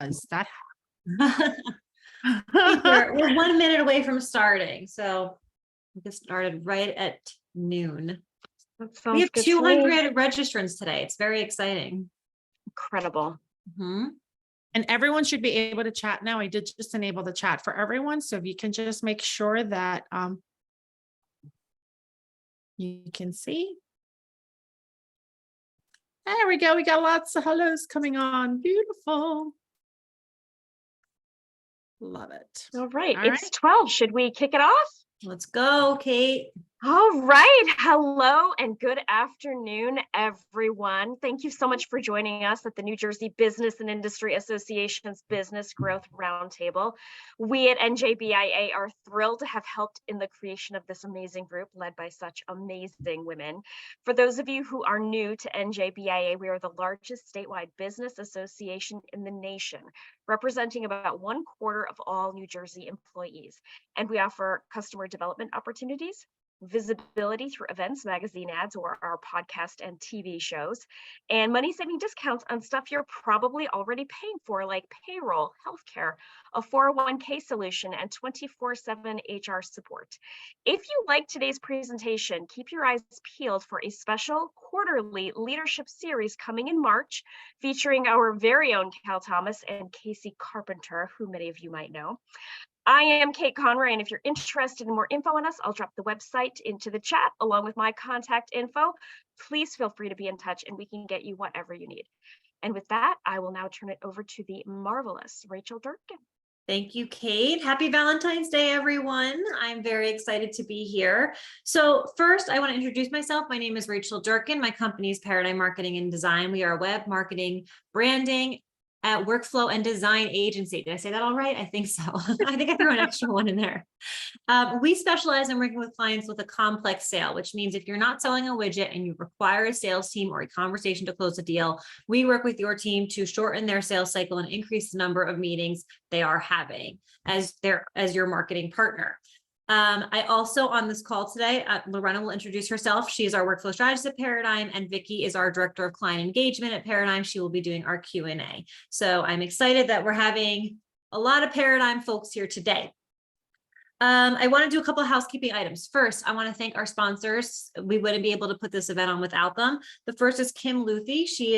Does that We're 1 minute away from starting, so we get started right at noon. That sounds We have good to me. 200 registrants today. It's very exciting. Incredible. And everyone should be able to chat now. I did just enable the chat for everyone. So if you can just make sure that you can see. There we go. We got lots of hellos coming on. Beautiful. Love it. All right. All It's right. 12. Should we kick it off? Let's go, Kate. All right. Hello and good afternoon, everyone. Thank you so much for joining us at the New Jersey Business and Industry Association's Business Growth Roundtable. We at NJBIA are thrilled to have helped in the creation of this amazing group led by such amazing women. For those of you who are new to NJBIA, we are the largest statewide business association in the nation, representing about 1/4 of all New Jersey employees. And we offer customer development opportunities, visibility through events, magazine ads, or our podcast and TV shows, and money-saving discounts on stuff you're probably already paying for, like payroll, healthcare, a 401k solution, and 24/7 HR support. If you like today's presentation, keep your eyes peeled for a special quarterly leadership series coming in March, featuring our very own Cal Thomas and Casey Carpenter, who many of you might know. I am Kate Conroy, and if you're interested in more info on us, I'll drop the website into the chat along with my contact info. Please feel free to be in touch and we can get you whatever you need. And with that, I will now turn it over to the marvelous Rachel Durkin. Thank you, Kate. Happy Valentine's Day, everyone. I'm very excited to be here. So first, I want to introduce myself. My name is Rachel Durkin. My company is Paradigm Marketing and Design. We are a web marketing, branding, workflow and design agency. Did I say that all right? I think so. I think I threw an extra one in there. We specialize in working with clients with a complex sale, which means if you're not selling a widget and you require a sales team or a conversation to close a deal, we work with your team to shorten their sales cycle and increase the number of meetings they are having as your marketing partner. I also on this call today, Lorena will introduce herself. She is our workflow strategist at Paradigm, and Vicki is our director of client engagement at Paradigm. She will be doing our Q&A. So I'm excited that we're having a lot of Paradigm folks here today. I want to do a couple of housekeeping items. First, I want to thank our sponsors. We wouldn't be able to put this event on without them. The first is Kim Luthi. She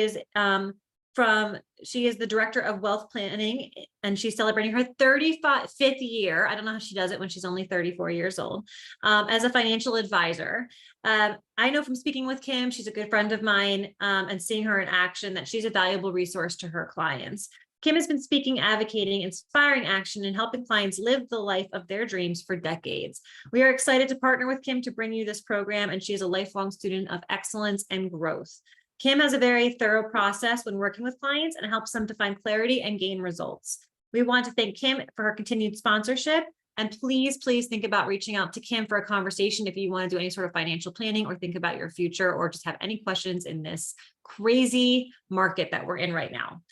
is the director of wealth planning, and she's celebrating her 35th year. I don't know how she does it when she's only 34 years old, as a financial advisor. I know from speaking with Kim, she's a good friend of mine, and seeing her in action that she's a valuable resource to her clients. Kim has been speaking, advocating, inspiring action, and helping clients live the life of their dreams for decades. We are excited to partner with Kim to bring you this program, and she is a lifelong student of excellence and growth. Kim has a very thorough process when working with clients and helps them to find clarity and gain results. We want to thank Kim for her continued sponsorship. And please, please think about reaching out to Kim for a conversation if you want to do any sort of financial planning or think about your future or just have any questions in this crazy market that we're in right now.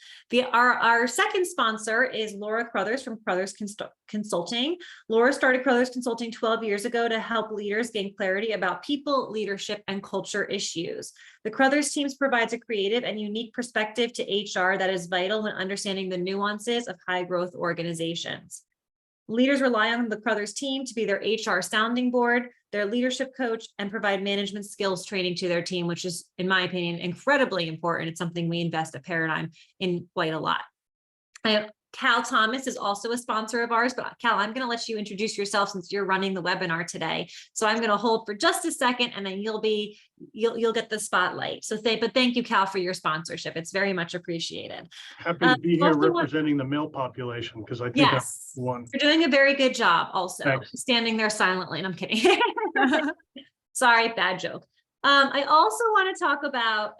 Our second sponsor is Laura Crothers from Crothers Consulting. Laura started Crothers Consulting 12 years ago to help leaders gain clarity about people, leadership, and culture issues. The Crothers teams provides a creative and unique perspective to HR that is vital when understanding the nuances of high-growth organizations. Leaders rely on the Crothers team to be their HR sounding board, their leadership coach, and provide management skills training to their team, which is, in my opinion, incredibly important. It's something we invest at Paradigm in quite a lot. Cal Thomas is also a sponsor of ours, but Cal, I'm going to let you introduce yourself since you're running the webinar today. So I'm going to hold for just a second, and then you'll get the spotlight. So thank you, Cal, for your sponsorship. It's very much appreciated. Happy to be here representing the male population because I think yes, I'm one. You're doing a very good job. Also, Thanks. Standing there silently, and I'm kidding. Sorry, bad joke. I also want to talk about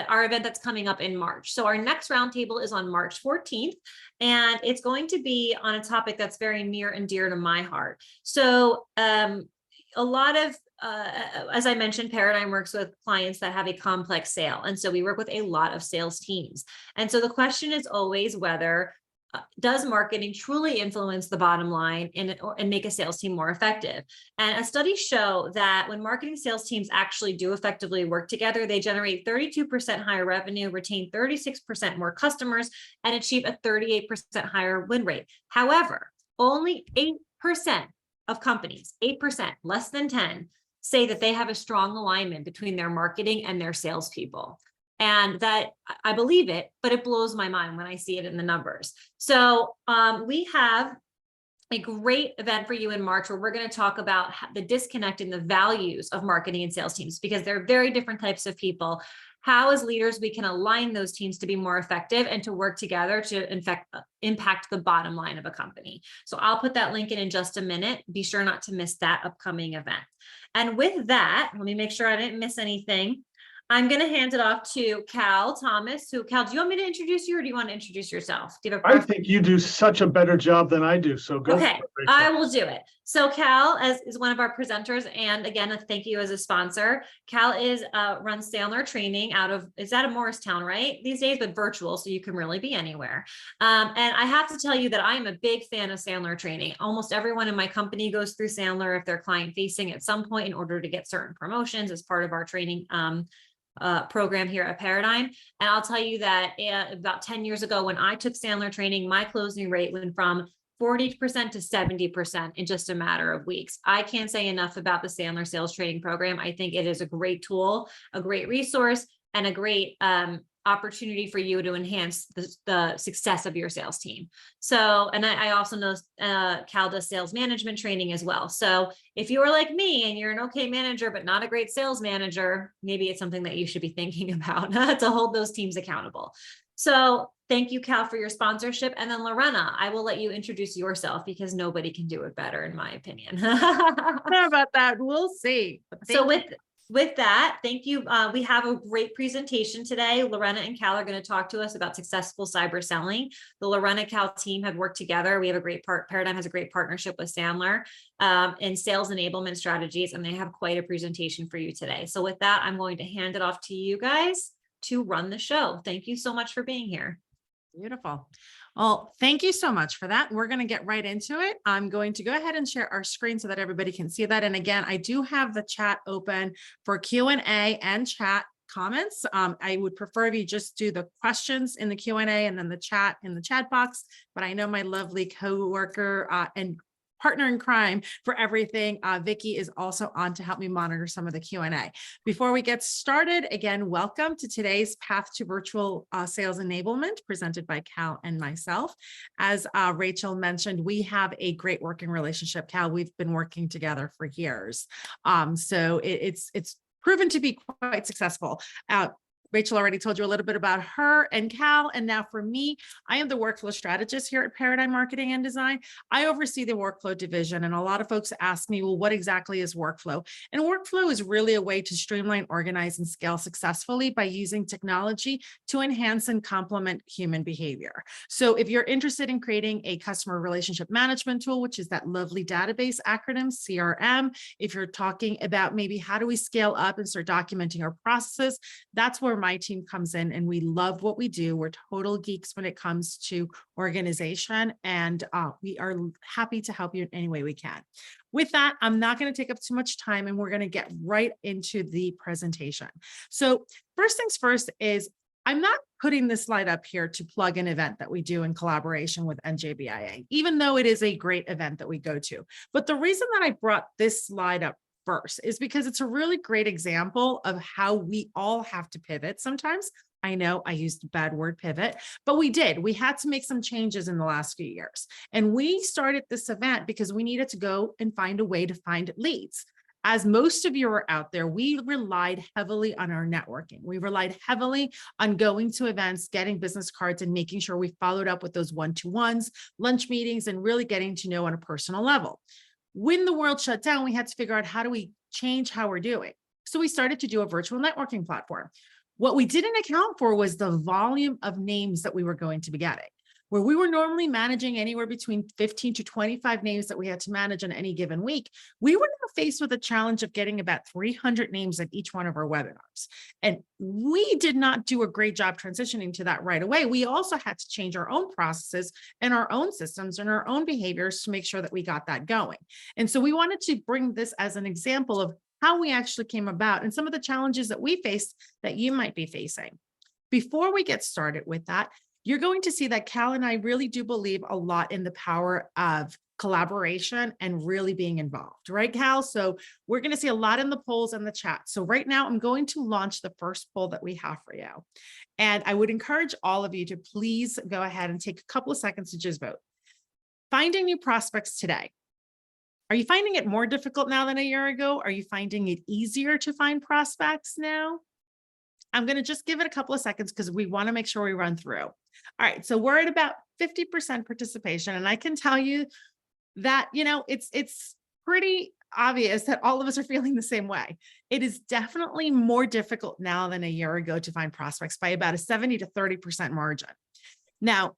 our event that's coming up in March. So our next roundtable is on March 14th, and it's going to be on a topic that's very near and dear to my heart. So a lot of, as I mentioned, Paradigm works with clients that have a complex sale. And so we work with a lot of sales teams. And so the question is always whether does marketing truly influence the bottom line and make a sales team more effective? And studies show that when marketing sales teams actually do effectively work together, they generate 32% higher revenue, retain 36% more customers, and achieve a 38% higher win rate. However, only 8% of companies, 8%, less than 10, say that they have a strong alignment between their marketing and their salespeople. And that, I believe it, but it blows my mind when I see it in the numbers. So we have a great event for you in March where we're going to talk about the disconnect in the values of marketing and sales teams, because they're very different types of people. How as leaders, we can align those teams to be more effective and to work together to impact the bottom line of a company. So I'll put that link in just a minute. Be sure not to miss that upcoming event. And with that, let me make sure I didn't miss anything. I'm going to hand it off to Cal Thomas. So Cal, do you want me to introduce you or do you want to introduce yourself? Do you have a I think you do such a better job than I do. So go. Okay, for it, Rachel. I will do it. So Cal is one of our presenters, and again, a thank you as a sponsor. Cal runs Sandler training is out of Morristown, right? These days, but virtual, so you can really be anywhere. And I have to tell you that I'm a big fan of Sandler training. Almost everyone in my company goes through Sandler if they're client facing at some point in order to get certain promotions as part of our training program here at Paradigm. And I'll tell you that about 10 years ago, when I took Sandler training, my closing rate went from 40% to 70% in just a matter of weeks. I can't say enough about the Sandler sales training program. I think it is a great tool, a great resource, and a great opportunity for you to enhance the success of your sales team. So, and I also know Cal does sales management training as well. So if you are like me and you're an okay manager, but not a great sales manager, maybe it's something that you should be thinking about to hold those teams accountable. So thank you, Cal, for your sponsorship. And then Lorena, I will let you introduce yourself because nobody can do it better, in my opinion. How about that? We'll see. So with that, thank you. We have a great presentation today. Lorena and Cal are going to talk to us about successful cyber selling. The Lorena Cal team have worked together. We have a great Paradigm has a great partnership with Sandler in sales enablement strategies, and they have quite a presentation for you today. So with that, I'm going to hand it off to you guys to run the show. Thank you so much for being here. Beautiful. Well, thank you so much for that. We're going to get right into it. I'm going to go ahead and share our screen so that everybody can see that. And again, I do have the chat open for Q&A and chat comments. I would prefer if you just do the questions in the Q&A and then the chat in the chat box. But I know my lovely coworker and partner in crime for everything, Vicky, is also on to help me monitor some of the Q&A. Before we get started, again, welcome to today's Path to Virtual Sales Enablement presented by Cal and myself. As Rachel mentioned, we have a great working relationship. Cal, we've been working together for years. So it's proven to be quite successful. Rachel already told you a little bit about her and Cal. And now for me, I am the workflow strategist here at Paradigm Marketing and Design. I oversee the workflow division. And a lot of folks ask me, well, what exactly is workflow? And workflow is really a way to streamline, organize, and scale successfully by using technology to enhance and complement human behavior. So if you're interested in creating a customer relationship management tool, which is that lovely database acronym, CRM, if you're talking about maybe how do we scale up and start documenting our processes, that's where my team comes in, and we love what we do. We're total geeks when it comes to organization, and we are happy to help you in any way we can. With that, I'm not going to take up too much time, and we're going to get right into the presentation. So first things first is I'm not putting this slide up here to plug an event that we do in collaboration with NJBIA, even though it is a great event that we go to. But the reason that I brought this slide up first is because it's a really great example of how we all have to pivot sometimes. I know I used a bad word, pivot, but we did. We had to make some changes in the last few years. And we started this event because we needed to go and find a way to find leads. As most of you are out there, we relied heavily on our networking. We relied heavily on going to events, getting business cards, and making sure we followed up with those one-to-ones, lunch meetings, and really getting to know on a personal level. When the world shut down, we had to figure out how do we change how we're doing. So we started to do a virtual networking platform. What we didn't account for was the volume of names that we were going to be getting. where we were normally managing anywhere between 15 to 25 names that we had to manage on any given week. We were now faced with the challenge of getting about 300 names at each one of our webinars. And we did not do a great job transitioning to that right away. We also had to change our own processes and our own systems and our own behaviors to make sure that we got that going. And so we wanted to bring this as an example of how we actually came about and some of the challenges that we faced that you might be facing. Before we get started with that, you're going to see that Cal and I really do believe a lot in the power of collaboration and really being involved, right, Cal? So we're going to see a lot in the polls and the chat. So right now I'm going to launch the first poll that we have for you. And I would encourage all of you to please go ahead and take a couple of seconds to just vote. Finding new prospects today. Are you finding it more difficult now than a year ago? Are you finding it easier to find prospects now? I'm going to just give it a couple of seconds because we want to make sure we run through. All right, so we're at about 50% participation, and I can tell you that, it's pretty obvious that all of us are feeling the same way. It is definitely more difficult now than a year ago to find prospects by about a 70 to 30% margin. Now,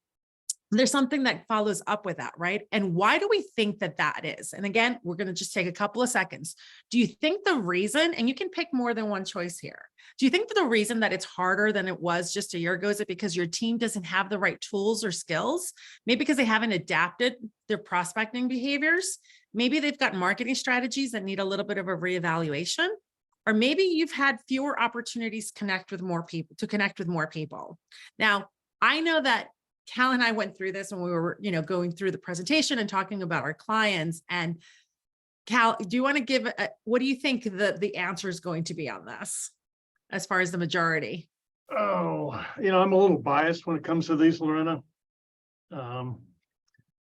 there's something that follows up with that, right? And why do we think that that is? And again, we're going to just take a couple of seconds. Do you think the reason, and you can pick more than one choice here, do you think that the reason that it's harder than it was just a year ago, is it because your team doesn't have the right tools or skills? Maybe because they haven't adapted their prospecting behaviors. Maybe they've got marketing strategies that need a little bit of a reevaluation. Or maybe you've had fewer opportunities to connect with more people. Now, I know that Cal and I went through this when we were, going through the presentation and talking about our clients. And Cal, do you want to give, what do you think the answer is going to be on this as far as the majority? Oh, I'm a little biased when it comes to these, Lorena. And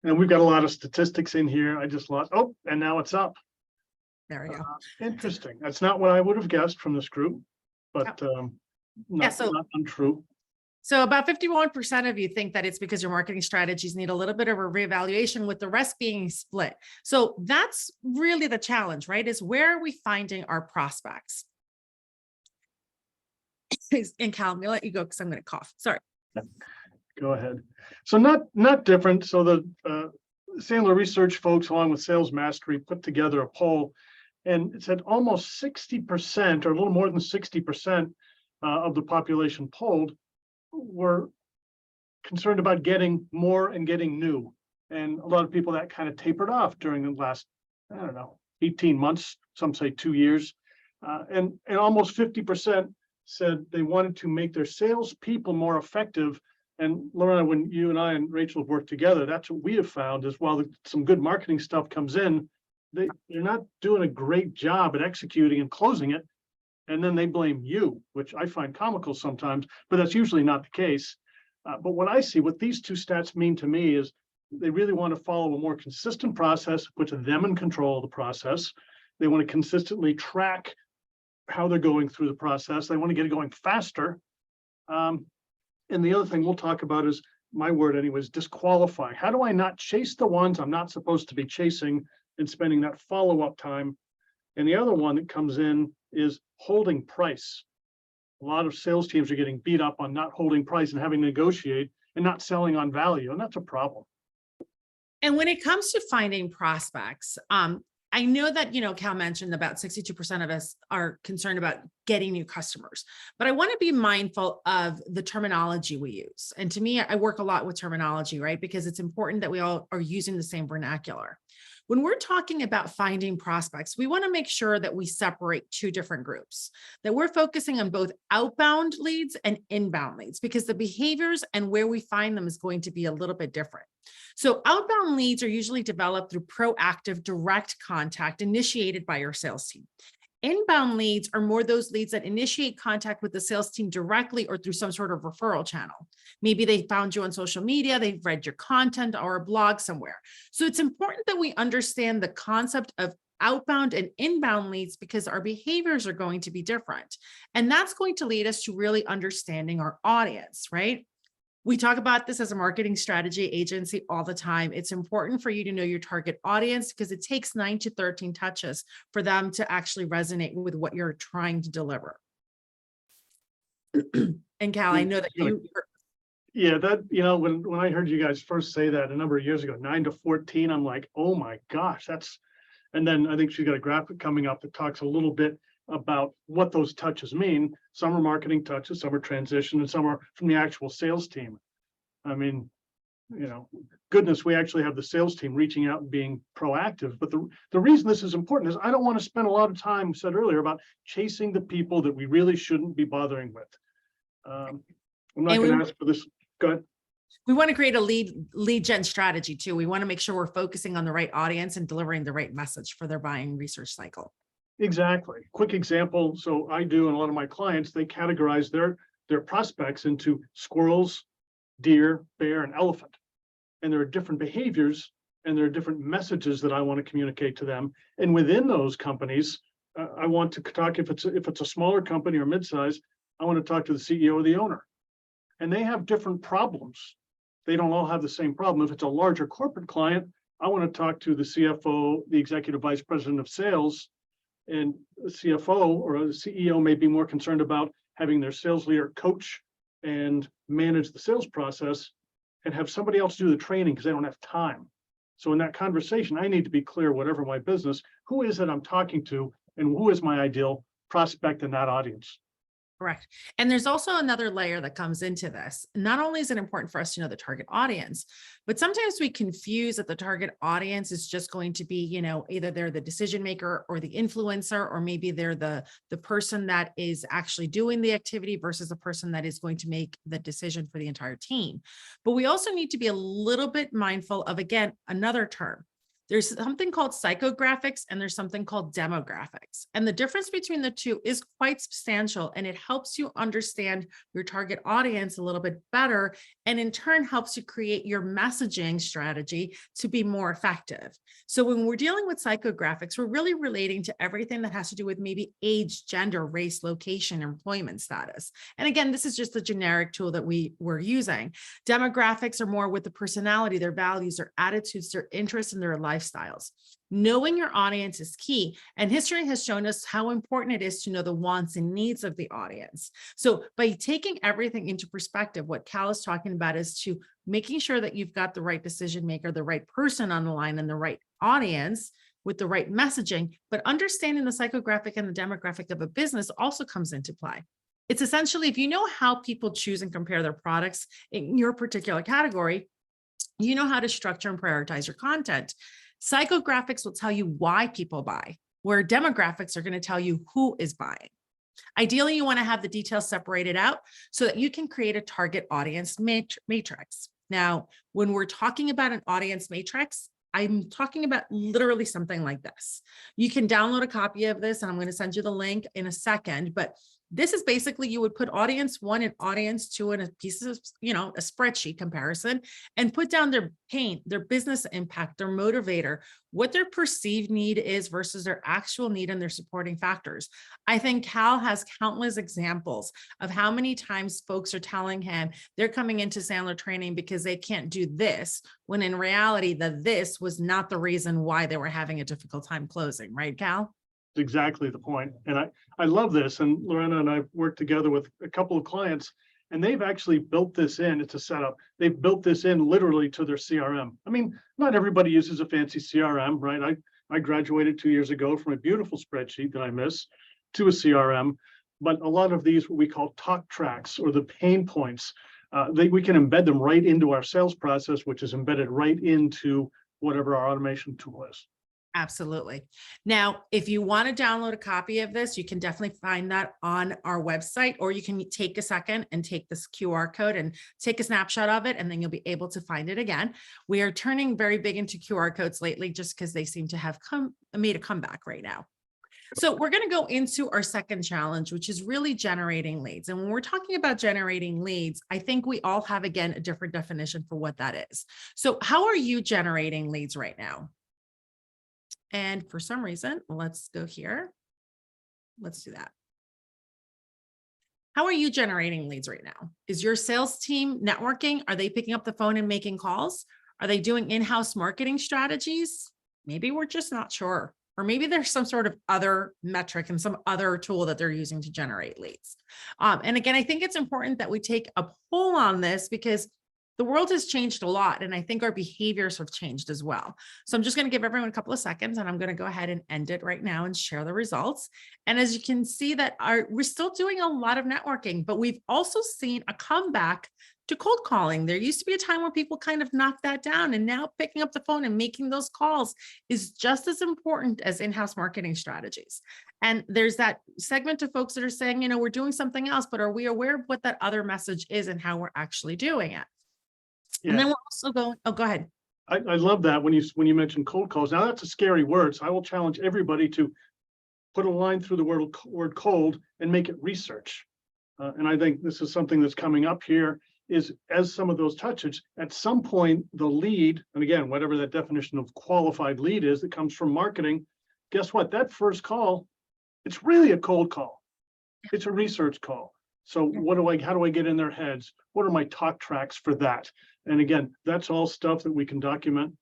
we've got a lot of statistics in here. I just lost, and now it's up. There we go. Interesting. That's not what I would have guessed from this group, but not untrue. So about 51% of you think that it's because your marketing strategies need a little bit of a reevaluation, with the rest being split. So that's really the challenge, right? Is where are we finding our prospects? And Cal, I'm gonna let you go because I'm going to cough. Sorry. Go ahead. So not different. So the Sandler Research folks, along with Sales Mastery, put together a poll, and it said almost 60%, or a little more than 60% of the population polled were concerned about getting more and getting new. And a lot of people that kind of tapered off during the last, 18 months, some say 2 years. And almost 50% said they wanted to make their salespeople more effective. And Lorena, when you and I and Rachel have worked together, that's what we have found is while some good marketing stuff comes in, they're not doing a great job at executing and closing it. And then they blame you, which I find comical sometimes, but that's usually not the case. But what these two stats mean to me is they really want to follow a more consistent process, puts them in control of the process. They want to consistently track how they're going through the process. They want to get it going faster. And the other thing we'll talk about is, my word anyways, disqualify. How do I not chase the ones I'm not supposed to be chasing and spending that follow-up time? And the other one that comes in is holding price. A lot of sales teams are getting beat up on not holding price and having to negotiate and not selling on value. And that's a problem. And when it comes to finding prospects, I know that, Cal mentioned about 62% of us are concerned about getting new customers, but I want to be mindful of the terminology we use. And to me, I work a lot with terminology, right? Because it's important that we all are using the same vernacular. When we're talking about finding prospects, we want to make sure that we separate two different groups, that we're focusing on both outbound leads and inbound leads, because the behaviors and where we find them is going to be a little bit different. So outbound leads are usually developed through proactive direct contact initiated by your sales team. Inbound leads are more those leads that initiate contact with the sales team directly or through some sort of referral channel. Maybe they found you on social media, they've read your content or a blog somewhere. So it's important that we understand the concept of outbound and inbound leads, because our behaviors are going to be different. And that's going to lead us to really understanding our audience, right? We talk about this as a marketing strategy agency all the time. It's important for you to know your target audience, because it takes 9 to 13 touches for them to actually resonate with what you're trying to deliver. And Cal, I know that Yeah, that, when I heard you guys first say that a number of years ago, 9 to 14, I'm like, oh my gosh, and then I think she's got a graphic coming up that talks a little bit about what those touches mean. Some are marketing touches, some are transition, and some are from the actual sales team. I mean, goodness, we actually have the sales team reaching out and being proactive. But the reason this is important is I don't want to spend a lot of time, said earlier, about chasing the people that we really shouldn't be bothering with. I'm not going to ask for this. Go ahead. We want to create a lead gen strategy too. We want to make sure we're focusing on the right audience and delivering the right message for their buying research cycle. Exactly. Quick example. So I do, and a lot of my clients, they categorize their prospects into squirrels, deer, bear, and elephant. And there are different behaviors and there are different messages that I want to communicate to them. And within those companies, I want to talk, if it's a smaller company or mid-size, I want to talk to the CEO or the owner. And they have different problems. They don't all have the same problem. If it's a larger corporate client, I want to talk to the CFO, the executive vice president of sales, and the CFO or the CEO may be more concerned about having their sales leader coach and manage the sales process and have somebody else do the training because they don't have time. So in that conversation, I need to be clear, whatever my business, who is it I'm talking to and who is my ideal prospect in that audience? Correct. And there's also another layer that comes into this. Not only is it important for us to know the target audience, but sometimes we confuse that the target audience is just going to be, either they're the decision maker or the influencer, or maybe they're the person that is actually doing the activity versus the person that is going to make the decision for the entire team. But we also need to be a little bit mindful of, again, another term. There's something called psychographics and there's something called demographics. And the difference between the two is quite substantial, and it helps you understand your target audience a little bit better, and in turn helps you create your messaging strategy to be more effective. So when we're dealing with psychographics, we're really relating to everything that has to do with maybe age, gender, race, location, employment status. And again, this is just a generic tool that we're using. Demographics are more with the personality, their values, their attitudes, their interests, and their lifestyles. Knowing your audience is key, and history has shown us how important it is to know the wants and needs of the audience. So by taking everything into perspective, what Cal is talking about is to making sure that you've got the right decision maker, the right person on the line, and the right audience with the right messaging, but understanding the psychographic and the demographic of a business also comes into play. It's essentially, if you know how people choose and compare their products in your particular category, you know how to structure and prioritize your content. Psychographics will tell you why people buy, where demographics are going to tell you who is buying. Ideally, you want to have the details separated out so that you can create a target audience matrix. Now, when we're talking about an audience matrix, I'm talking about literally something like this. You can download a copy of this, and I'm going to send you the link in a second, but this is basically, you would put audience 1 and audience 2 in a piece of, a spreadsheet comparison, and put down their pain, their business impact, their motivator, what their perceived need is versus their actual need, and their supporting factors. I think Cal has countless examples of how many times folks are telling him they're coming into Sandler training because they can't do this, when in reality, this was not the reason why they were having a difficult time closing, right, Cal? Exactly the point. And I love this. And Lorena and I've worked together with a couple of clients, and they've actually built this in. It's a setup. They've built this in literally to their CRM. I mean, not everybody uses a fancy CRM, right? I graduated 2 years ago from a beautiful spreadsheet that I miss to a CRM, but a lot of these, what we call talk tracks or the pain points, we can embed them right into our sales process, which is embedded right into whatever our automation tool is. Absolutely. Now, if you want to download a copy of this, you can definitely find that on our website, or you can take a second and take this QR code and take a snapshot of it, and then you'll be able to find it again. We are turning very big into QR codes lately, just because they seem to have made a comeback right now. So we're going to go into our second challenge, which is really generating leads. And when we're talking about generating leads, I think we all have, again, a different definition for what that is. So how are you generating leads right now? And for some reason, let's go here. Let's do that. How are you generating leads right now? Is your sales team networking? Are they picking up the phone and making calls? Are they doing in-house marketing strategies? Maybe we're just not sure. or maybe there's some sort of other metric and some other tool that they're using to generate leads. And again, I think it's important that we take a poll on this because the world has changed a lot, and I think our behaviors have changed as well. So I'm just going to give everyone a couple of seconds, and I'm going to go ahead and end it right now and share the results. And as you can see that we're still doing a lot of networking, but we've also seen a comeback to cold calling. There used to be a time where people kind of knocked that down, and now picking up the phone and making those calls is just as important as in-house marketing strategies. And there's that segment of folks that are saying, you know, we're doing something else, but are we aware of what that other message is and how we're actually doing it? Yeah. And then we're also going, oh, go ahead. I love that when you mentioned cold calls. Now that's a scary word, so I will challenge everybody to put a line through the word cold and make it research. And I think this is something that's coming up here is as some of those touches, at some point, the lead, and again, whatever that definition of qualified lead is that comes from marketing, guess what? That first call, it's really a cold call. It's a research call. So how do I get in their heads? What are my talk tracks for that? And again, that's all stuff that we can document.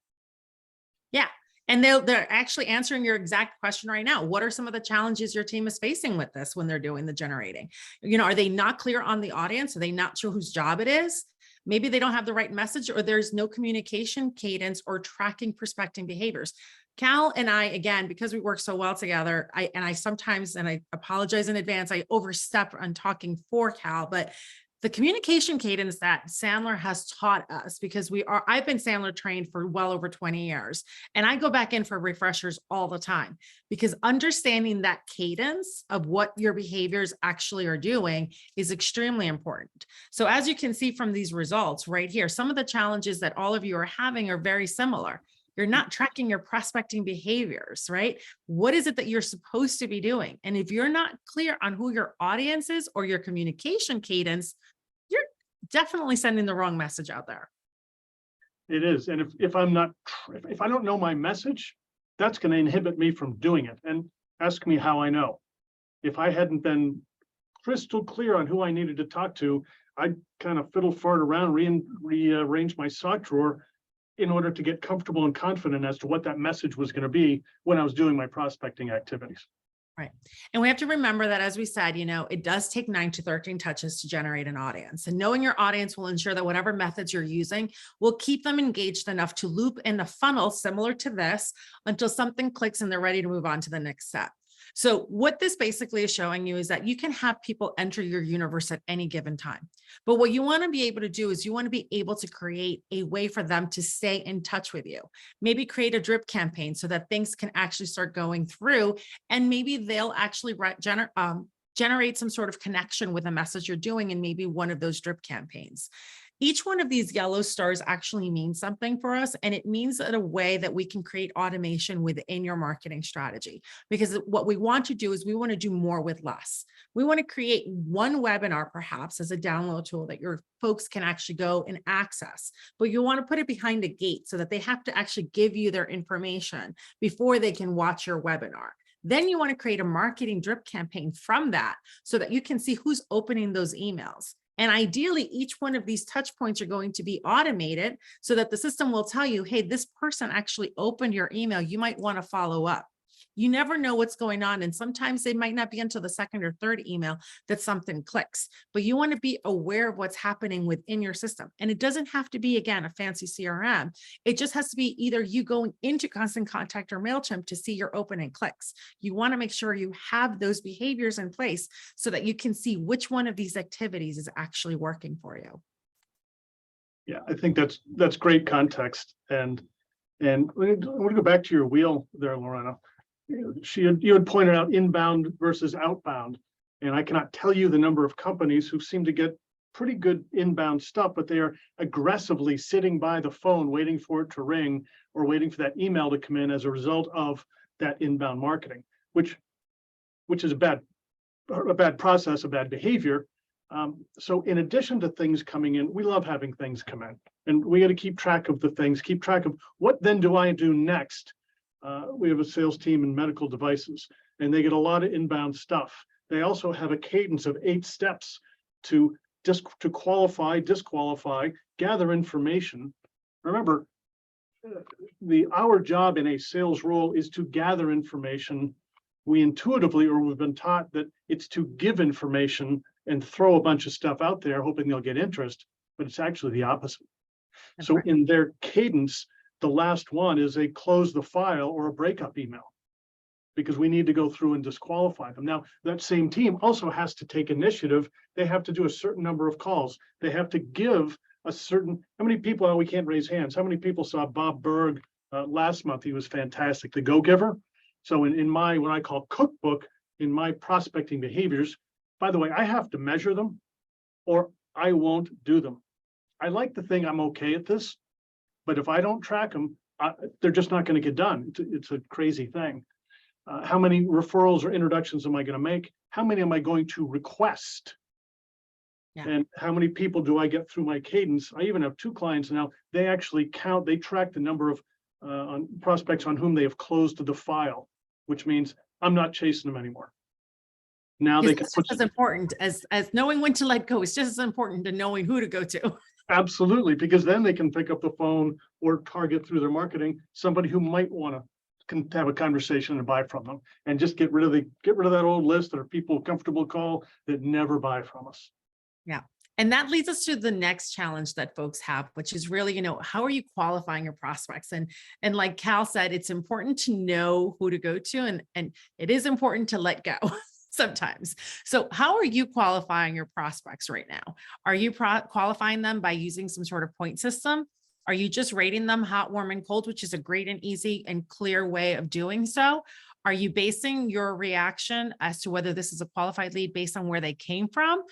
Yeah. And they're actually answering your exact question right now. What are some of the challenges your team is facing with this when they're doing the generating? You know, are they not clear on the audience? Are they not sure whose job it is? Maybe they don't have the right message, or there's no communication cadence or tracking prospecting behaviors. Cal and I, again, because we work so well together, I sometimes, and I apologize in advance, I overstep on talking for Cal, but the communication cadence that Sandler has taught us, because I've been Sandler trained for well over 20 years, and I go back in for refreshers all the time, because understanding that cadence of what your behaviors actually are doing is extremely important. So as you can see from these results right here, some of the challenges that all of you are having are very similar. You're not tracking your prospecting behaviors, right? What is it that you're supposed to be doing? And if you're not clear on who your audience is or your communication cadence, you're definitely sending the wrong message out there. It is. And if I don't know my message, that's going to inhibit me from doing it. And ask me how I know. If I hadn't been crystal clear on who I needed to talk to, I'd kind of fiddle fart around, rearrange my sock drawer in order to get comfortable and confident as to what that message was going to be when I was doing my prospecting activities. Right. And we have to remember that, as we said, you know, it does take 9 to 13 touches to generate an audience, and knowing your audience will ensure that whatever methods you're using will keep them engaged enough to loop in the funnel similar to this until something clicks and they're ready to move on to the next step. So what this basically is showing you is that you can have people enter your universe at any given time. But what you want to be able to do is you want to be able to create a way for them to stay in touch with you. Maybe create a drip campaign so that things can actually start going through, and maybe they'll actually generate some sort of connection with a message you're doing in maybe one of those drip campaigns. Each one of these yellow stars actually means something for us, and it means in a way that we can create automation within your marketing strategy. Because what we want to do is we want to do more with less. We want to create one webinar perhaps as a download tool that your folks can actually go and access, but you want to put it behind a gate so that they have to actually give you their information before they can watch your webinar. Then you want to create a marketing drip campaign from that so that you can see who's opening those emails. And ideally, each one of these touch points are going to be automated so that the system will tell you, hey, this person actually opened your email. You might want to follow up. You never know what's going on. And sometimes they might not be until the second or third email that something clicks, but you want to be aware of what's happening within your system. And it doesn't have to be, again, a fancy CRM. It just has to be either you going into Constant Contact or MailChimp to see your opening clicks. You want to make sure you have those behaviors in place so that you can see which one of these activities is actually working for you. Yeah, I think that's great context. And I want to go back to your wheel there, Lorena. You had pointed out inbound versus outbound, and I cannot tell you the number of companies who seem to get pretty good inbound stuff, but they are aggressively sitting by the phone waiting for it to ring or waiting for that email to come in as a result of that inbound marketing, which is a bad process, a bad behavior. So in addition to things coming in, we love having things come in, and we got to keep track of the things, keep track of what then do I do next. We have a sales team in medical devices, and they get a lot of inbound stuff. They also have a cadence of 8 steps to qualify, disqualify, gather information. Remember, our job in a sales role is to gather information. We intuitively, or we've been taught that it's to give information and throw a bunch of stuff out there, hoping they'll get interest, but it's actually the opposite. That's So right. in their cadence, the last one is a close the file or a breakup email, because we need to go through and disqualify them. Now, that same team also has to take initiative. They have to do a certain number of calls. They have to give a certain, how many people, oh, we can't raise hands. How many people saw Bob Berg last month? He was fantastic, the go-giver. So in my, what I call cookbook, in my prospecting behaviors, by the way, I have to measure them or I won't do them. I like to think I'm okay at this, but if I don't track them, they're just not going to get done. It's a crazy thing. How many referrals or introductions am I going to make? How many am I going to request? Yeah. And how many people do I get through my cadence? I even have 2 clients now. They actually count, they track the number of on prospects on whom they have closed the file, which means I'm not chasing them anymore. Now they can It's put just as important as knowing when to let go. It's just as important to knowing who to go to. absolutely, because then they can pick up the phone or target through their marketing somebody who might want to have a conversation and buy from them, and just get rid of that old list that are people comfortable call that never buy from us. Yeah. And that leads us to the next challenge that folks have, which is really, how are you qualifying your prospects? And like Cal said, it's important to know who to go to, and it is important to let go sometimes. So how are you qualifying your prospects right now? Are you qualifying them by using some sort of point system? Are you just rating them hot, warm, and cold, which is a great and easy and clear way of doing so? Are you basing your reaction as to whether this is a qualified lead based on where they came from?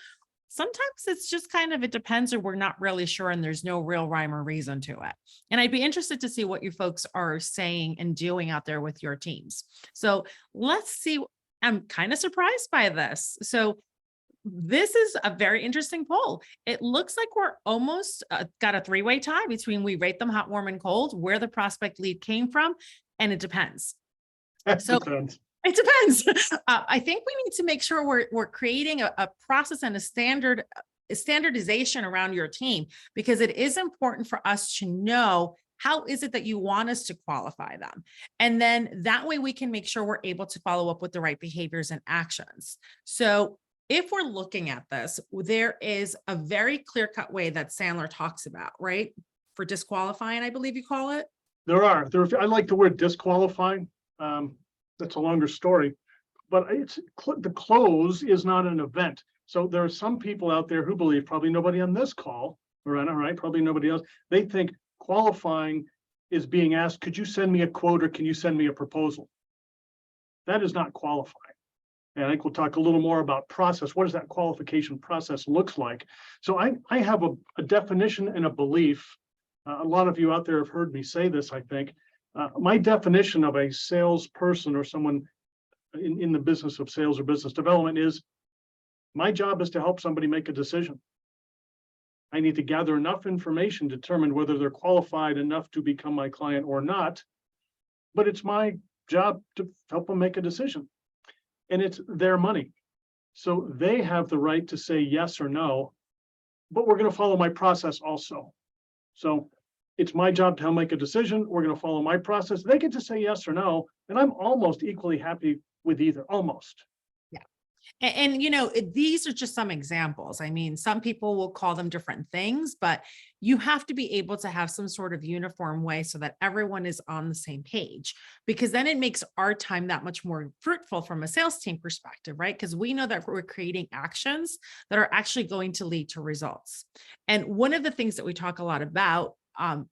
Sometimes it's just kind of, it depends, or we're not really sure and there's no real rhyme or reason to it. And I'd be interested to see what you folks are saying and doing out there with your teams. So let's see. I'm kind of surprised by this. So this is a very interesting poll. It looks like we're almost got a 3-way tie between we rate them hot, warm, and cold, where the prospect lead came from, and it depends. So Depends. it depends. I think we need to make sure we're creating a process and a standardization around your team, because it is important for us to know how is it that you want us to qualify them. And then that way we can make sure we're able to follow up with the right behaviors and actions. So if we're looking at this, there is a very clear-cut way that Sandler talks about, right? For disqualifying, I believe you call it. I like the word disqualifying. That's a longer story, but the close is not an event. So there are some people out there who believe, probably nobody on this call, right? Probably nobody else. They think qualifying is being asked, could you send me a quote or can you send me a proposal? That is not qualifying. And I think we'll talk a little more about process. What does that qualification process look like? So I have a definition and a belief. A lot of you out there have heard me say this, I think. My definition of a salesperson or someone in the business of sales or business development is, my job is to help somebody make a decision. I need to gather enough information to determine whether they're qualified enough to become my client or not. But it's my job to help them make a decision. And it's their money. So they have the right to say yes or no, but we're going to follow my process also. So it's my job to help make a decision. We're going to follow my process. They get to say yes or no, and I'm almost equally happy with either, almost. And these are just some examples. I mean, some people will call them different things, but you have to be able to have some sort of uniform way so that everyone is on the same page, because then it makes our time that much more fruitful from a sales team perspective, right? Because we know that we're creating actions that are actually going to lead to results. And one of the things that we talk a lot about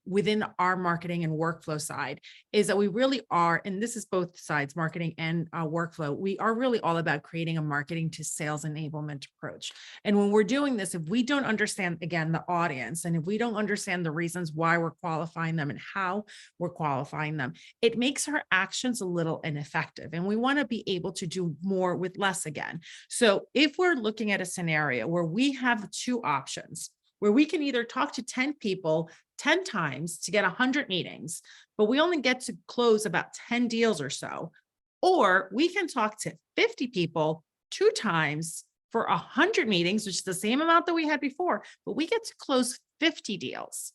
within our marketing and workflow side is that we really are, and this is both sides, marketing and workflow, we are really all about creating a marketing to sales enablement approach. And when we're doing this, if we don't understand, again, the audience, and if we don't understand the reasons why we're qualifying them and how we're qualifying them, it makes our actions a little ineffective. And we want to be able to do more with less again. So if we're looking at a scenario where we have 2 options, where we can either talk to 10 people 10 times to get 100 meetings, but we only get to close about 10 deals or so, or we can talk to 50 people 2 times for 100 meetings, which is the same amount that we had before, but we get to close 50 deals.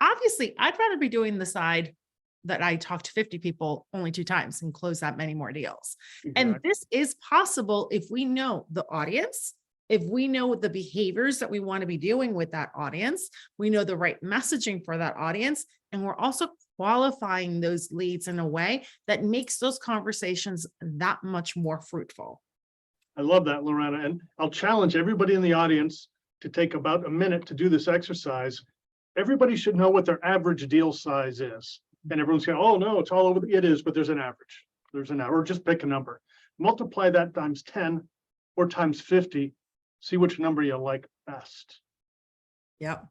Obviously, I'd rather be doing the side that I talk to 50 people only 2 times and close that many more deals. And Exactly. this is possible if we know the audience, if we know the behaviors that we want to be doing with that audience, we know the right messaging for that audience, and we're also qualifying those leads in a way that makes those conversations that much more fruitful. I love that, Lorena. And I'll challenge everybody in the audience to take about a minute to do this exercise. Everybody should know what their average deal size is. And everyone's going, oh no, it's all over. It is, but there's an average. There's an average. Just pick a number. Multiply that times 10 or times 50. See which number you like best. Yep.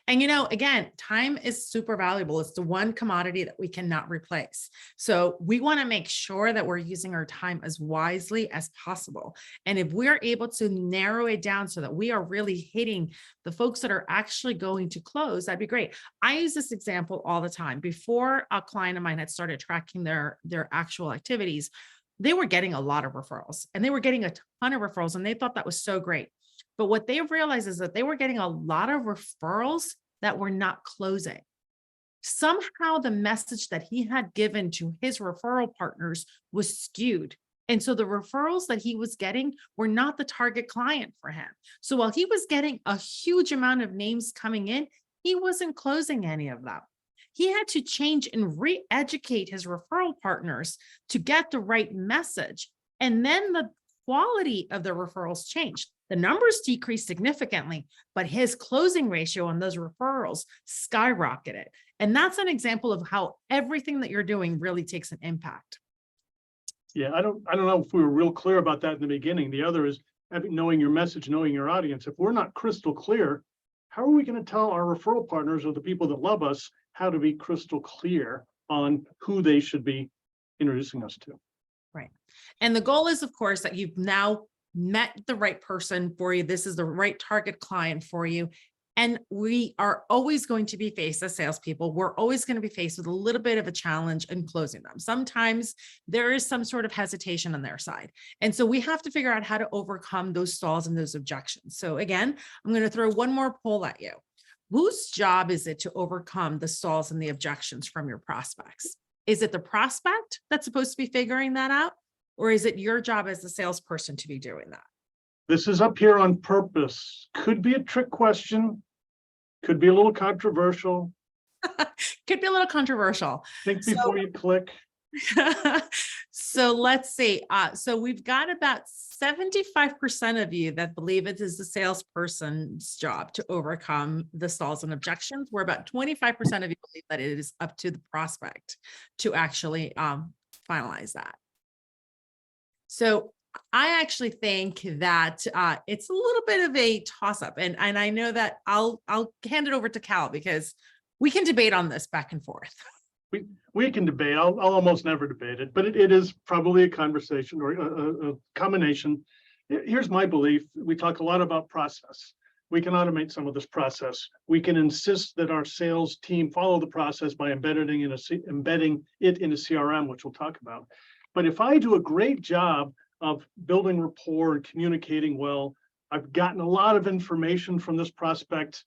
And again, time is super valuable. It's the one commodity that we cannot replace. So we want to make sure that we're using our time as wisely as possible. And if we're able to narrow it down so that we are really hitting the folks that are actually going to close, that'd be great. I use this example all the time. Before a client of mine had started tracking their actual activities, they were getting a lot of referrals, and they were getting a ton of referrals, and they thought that was so great. But what they realized is that they were getting a lot of referrals that were not closing. Somehow the message that he had given to his referral partners was skewed. And so the referrals that he was getting were not the target client for him. So while he was getting a huge amount of names coming in, he wasn't closing any of them. He had to change and re-educate his referral partners to get the right message. And then the quality of the referrals changed. The numbers decreased significantly, but his closing ratio on those referrals skyrocketed. And that's an example of how everything that you're doing really takes an impact. Yeah, I don't know if we were real clear about that in the beginning. The other is knowing your message, knowing your audience. If we're not crystal clear, how are we going to tell our referral partners or the people that love us how to be crystal clear on who they should be introducing us to? Right. And the goal is, of course, that you've now met the right person for you. This is the right target client for you. And we are always going to be faced as salespeople. We're always going to be faced with a little bit of a challenge in closing them. Sometimes there is some sort of hesitation on their side. And so we have to figure out how to overcome those stalls and those objections. So again, I'm going to throw one more poll at you. Whose job is it to overcome the stalls and the objections from your prospects? Is it the prospect that's supposed to be figuring that out? Or is it your job as a salesperson to be doing that? This is up here on purpose. Could be a trick question. Could be a little controversial. Could be a little controversial. Think before you click. So let's see. So we've got about 75% of you that believe it is the salesperson's job to overcome the stalls and objections, where about 25% of you believe that it is up to the prospect to actually finalize that. So I actually think that it's a little bit of a toss-up, and I know that I'll hand it over to Cal because we can debate on this back and forth. We can debate. I'll almost never debate it, but it is probably a conversation or a combination. Here's my belief. We talk a lot about process. We can automate some of this process. We can insist that our sales team follow the process by embedding it in a CRM, which we'll talk about. But if I do a great job of building rapport and communicating well, I've gotten a lot of information from this prospect.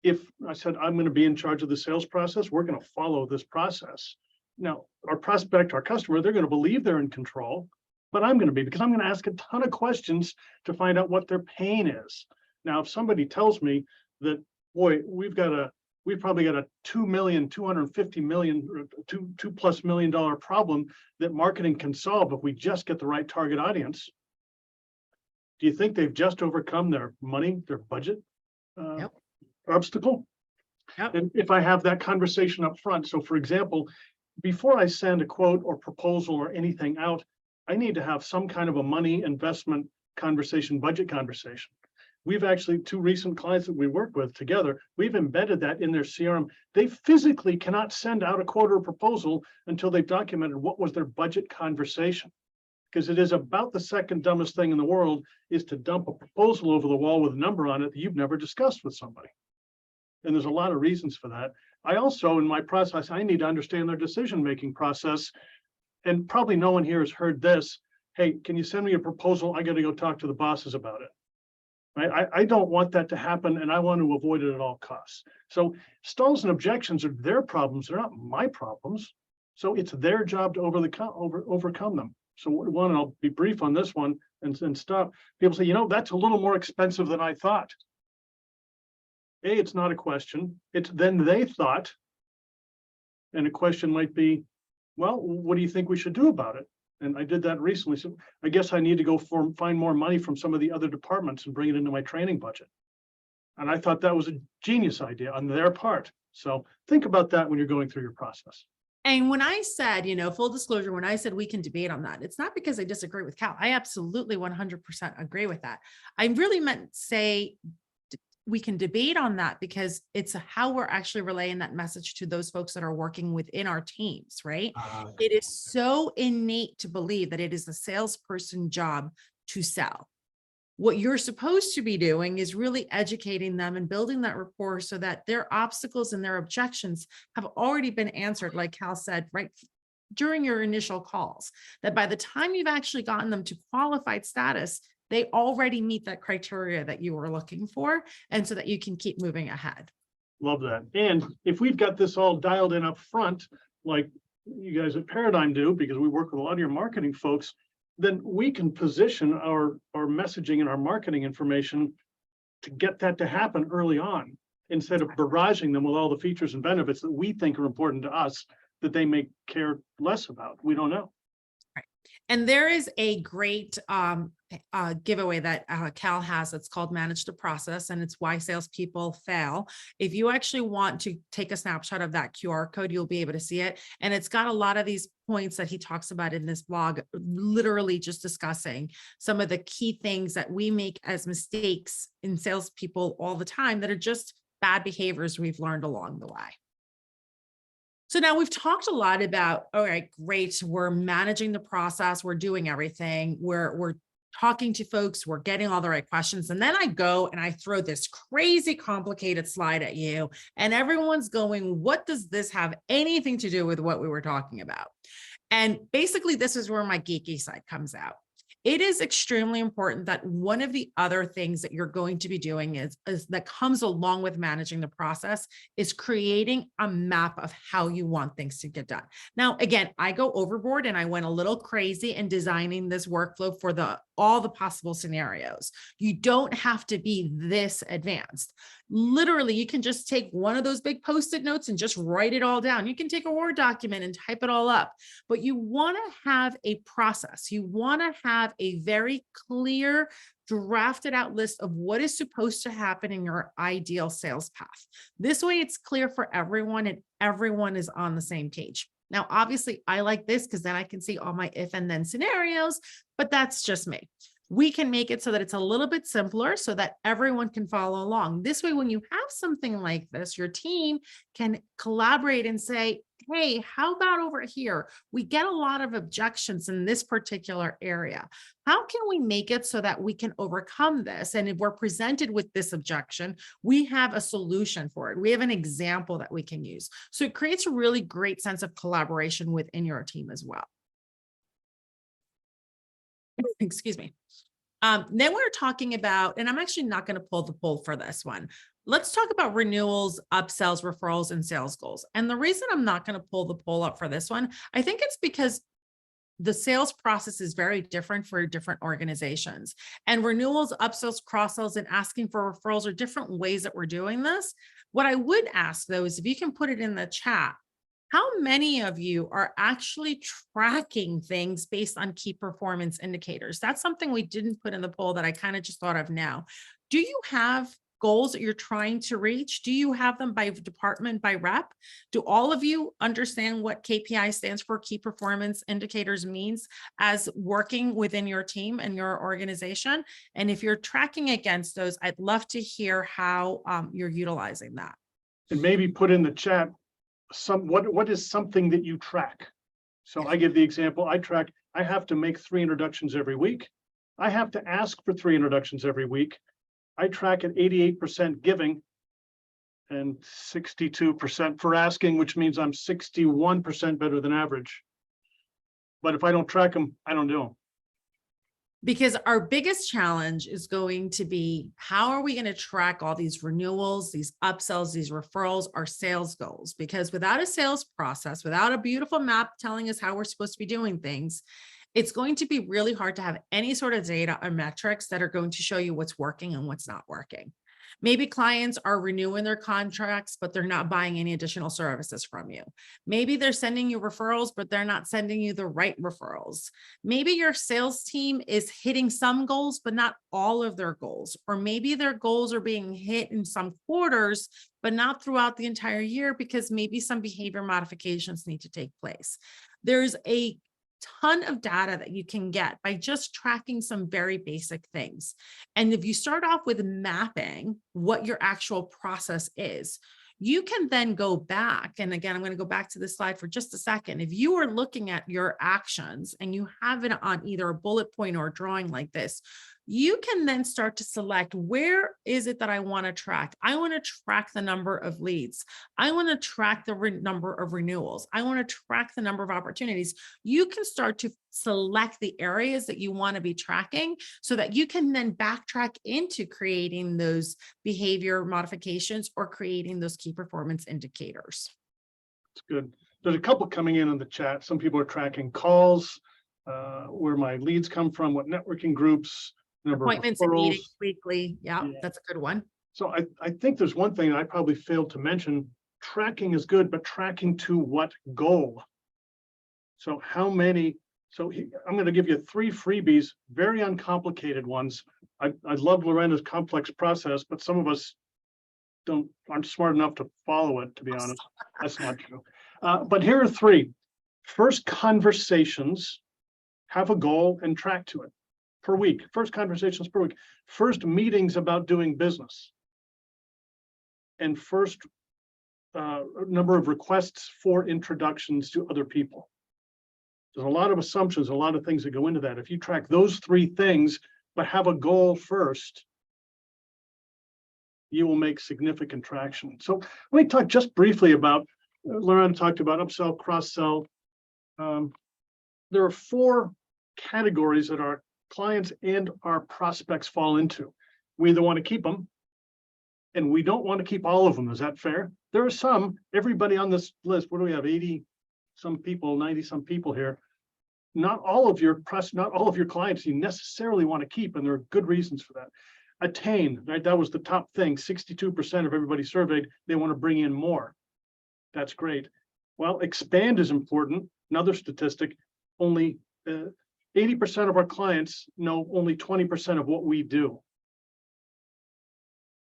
If I said, I'm going to be in charge of the sales process, we're going to follow this process. Now, our prospect, our customer, they're going to believe they're in control, but I'm going to be, because I'm going to ask a ton of questions to find out what their pain is. Now, if somebody tells me that, boy, we've probably got a $2.25 million, $2+ million problem that marketing can solve if we just get the right target audience. Do you think they've just overcome their money, their budget obstacle? Yep. And if I have that conversation up front, so for example, before I send a quote or proposal or anything out, I need to have some kind of a money investment conversation, budget conversation. We've actually, 2 recent clients that we work with together, we've embedded that in their CRM. They physically cannot send out a quote or proposal until they've documented what was their budget conversation. Because it is about the second dumbest thing in the world is to dump a proposal over the wall with a number on it that you've never discussed with somebody. And there's a lot of reasons for that. I also, in my process, I need to understand their decision-making process. And probably no one here has heard this. Hey, can you send me a proposal? I got to go talk to the bosses about it. Right? I don't want that to happen, and I want to avoid it at all costs. So stalls and objections are their problems. They're not my problems. So it's their job to overcome them. So one, I'll be brief on this one and stop. People say, you know, that's a little more expensive than I thought. It's not a question. It's then they thought. And a question might be, well, what do you think we should do about it? And I did that recently. So I guess I need to go find more money from some of the other departments and bring it into my training budget. And I thought that was a genius idea on their part. So think about that when you're going through your process. And when I said, you know, full disclosure, when I said we can debate on that, it's not because I disagree with Cal. I absolutely 100% agree with that. I really meant say we can debate on that because it's how we're actually relaying that message to those folks that are working within our teams, right? It is so innate to believe that it is the salesperson job to sell. What you're supposed to be doing is really educating them and building that rapport so that their obstacles and their objections have already been answered, like Cal said, right during your initial calls, that by the time you've actually gotten them to qualified status, they already meet that criteria that you were looking for, and so that you can keep moving ahead. Love that. And if we've got this all dialed in up front, like you guys at Paradigm do, because we work with a lot of your marketing folks, then we can position our messaging and our marketing information to get that to happen early on, instead of barraging them with all the features and benefits that we think are important to us that they may care less about. We don't know. Right. And there is a great giveaway that Cal has. It's called Manage the Process, and it's why salespeople fail. If you actually want to take a snapshot of that QR code, you'll be able to see it. And it's got a lot of these points that he talks about in this blog, literally just discussing some of the key things that we make as mistakes in salespeople all the time that are just bad behaviors we've learned along the way. So now we've talked a lot about, all right, great, we're managing the process, we're doing everything, we're talking to folks, we're getting all the right questions. And then I go and I throw this crazy complicated slide at you, and everyone's going, what does this have anything to do with what we were talking about? And basically, this is where my geeky side comes out. It is extremely important that one of the other things that you're going to be doing is that comes along with managing the process is creating a map of how you want things to get done. Now, again, I go overboard and I went a little crazy in designing this workflow for all the possible scenarios. You don't have to be this advanced. Literally, you can just take one of those big Post-it notes and just write it all down. You can take a Word document and type it all up, but you want to have a process. You want to have a very clear, drafted out list of what is supposed to happen in your ideal sales path. This way it's clear for everyone and everyone is on the same page. Now, obviously I like this because then I can see all my if and then scenarios, but that's just me. We can make it so that it's a little bit simpler so that everyone can follow along. This way, when you have something like this, your team can collaborate and say, hey, how about over here? We get a lot of objections in this particular area. How can we make it so that we can overcome this? And if we're presented with this objection, we have a solution for it. We have an example that we can use. So it creates a really great sense of collaboration within your team as well. Excuse me. Then we're talking about, and I'm actually not going to pull the poll for this one. Let's talk about renewals, upsells, referrals, and sales goals. And the reason I'm not going to pull the poll up for this one, I think it's because the sales process is very different for different organizations. And renewals, upsells, cross-sells, and asking for referrals are different ways that we're doing this. What I would ask, though, is if you can put it in the chat, how many of you are actually tracking things based on key performance indicators? That's something we didn't put in the poll that I kind of just thought of now. Do you have goals that you're trying to reach? Do you have them by department, by rep? Do all of you understand what KPI stands for, key performance indicators means, as working within your team and your organization? And if you're tracking against those, I'd love to hear how you're utilizing that. And maybe put in the chat what is something that you track? So I give the example, I have to make 3 introductions every week. I have to ask for 3 introductions every week. I track at 88% giving and 62% for asking, which means I'm 61% better than average. But if I don't track them, I don't do them. Because our biggest challenge is going to be, how are we going to track all these renewals, these upsells, these referrals, our sales goals? Because without a sales process, without a beautiful map telling us how we're supposed to be doing things, it's going to be really hard to have any sort of data or metrics that are going to show you what's working and what's not working. Maybe clients are renewing their contracts, but they're not buying any additional services from you. Maybe they're sending you referrals, but they're not sending you the right referrals. Maybe your sales team is hitting some goals, but not all of their goals. Or maybe their goals are being hit in some quarters, but not throughout the entire year, because maybe some behavior modifications need to take place. There's a ton of data that you can get by just tracking some very basic things. And if you start off with mapping what your actual process is, you can then go back. And again, I'm going to go back to this slide for just a second. If you are looking at your actions and you have it on either a bullet point or a drawing like this, you can then start to select, where is it that I want to track? I want to track the number of leads. I want to track the number of renewals. I want to track the number of opportunities. You can start to select the areas that you want to be tracking so that you can then backtrack into creating those behavior modifications or creating those key performance indicators. It's good. There's a couple coming in the chat. Some people are tracking calls, where my leads come from, what networking groups, number of Appointments and referrals. meetings weekly. Yeah, that's a good one. So I think there's one thing I probably failed to mention. Tracking is good, but tracking to what goal? So how many? So I'm going to give you 3 freebies, very uncomplicated ones. I love Lorena's complex process, but some of us aren't smart enough to follow it, to be honest. That's not true. But here are 3. First conversations, have a goal and track to it per week. First conversations per week. First meetings about doing business. And first number of requests for introductions to other people. There's a lot of assumptions, a lot of things that go into that. If you track those 3 things, but have a goal first, you will make significant traction. So let me talk just briefly about, Lorena talked about upsell, cross-sell. There are 4 categories that our clients and our prospects fall into. We either want to keep them, and we don't want to keep all of them. Is that fair? There are some, everybody on this list, what do we have, 80 some people, 90 some people here. Not all of your clients you necessarily want to keep, and there are good reasons for that. Attain, right? That was the top thing. 62% of everybody surveyed, they want to bring in more. That's great. Well, expand is important. Another statistic, only 80% of our clients know only 20% of what we do,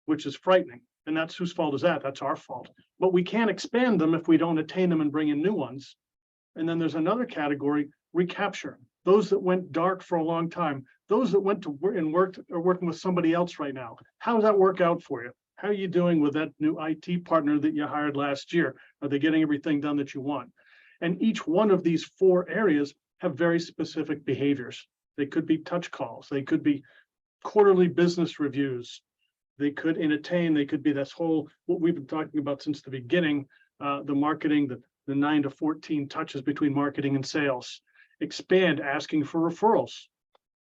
which is frightening. And that's whose fault is that? That's our fault. But we can't expand them if we don't attain them and bring in new ones. And then there's another category, recapture. Those that went dark for a long time, those that went to work and are working with somebody else right now. How does that work out for you? How are you doing with that new IT partner that you hired last year? Are they getting everything done that you want? And each one of these 4 areas have very specific behaviors. They could be touch calls. They could be quarterly business reviews. They could, in Attain, they could be this whole, what we've been talking about since the beginning, the marketing, the 9 to 14 touches between marketing and sales. Expand, asking for referrals,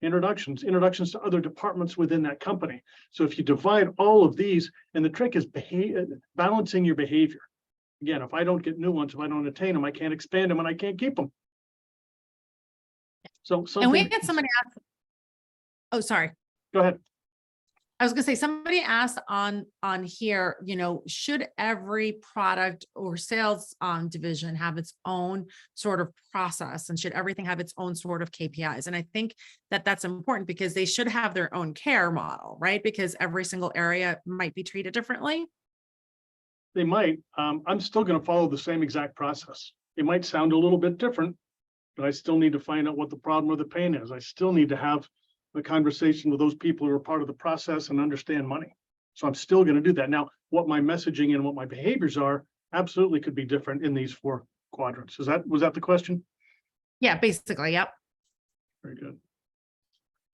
introductions to other departments within that company. So if you divide all of these, and the trick is balancing your behavior. Again, if I don't get new ones, if I don't attain them, I can't expand them and I can't keep them. So And we had somebody ask, oh, sorry. Go ahead. I was going to say, somebody asked on here, should every product or sales division have its own sort of process, and should everything have its own sort of KPIs? And I think that that's important, because they should have their own care model, right? Because every single area might be treated differently. They might. I'm still going to follow the same exact process. It might sound a little bit different, but I still need to find out what the problem or the pain is. I still need to have a conversation with those people who are part of the process and understand money. So I'm still going to do that. Now, what my messaging and what my behaviors are absolutely could be different in these 4 quadrants. Was that the question? Yeah, basically. Yep. Very good.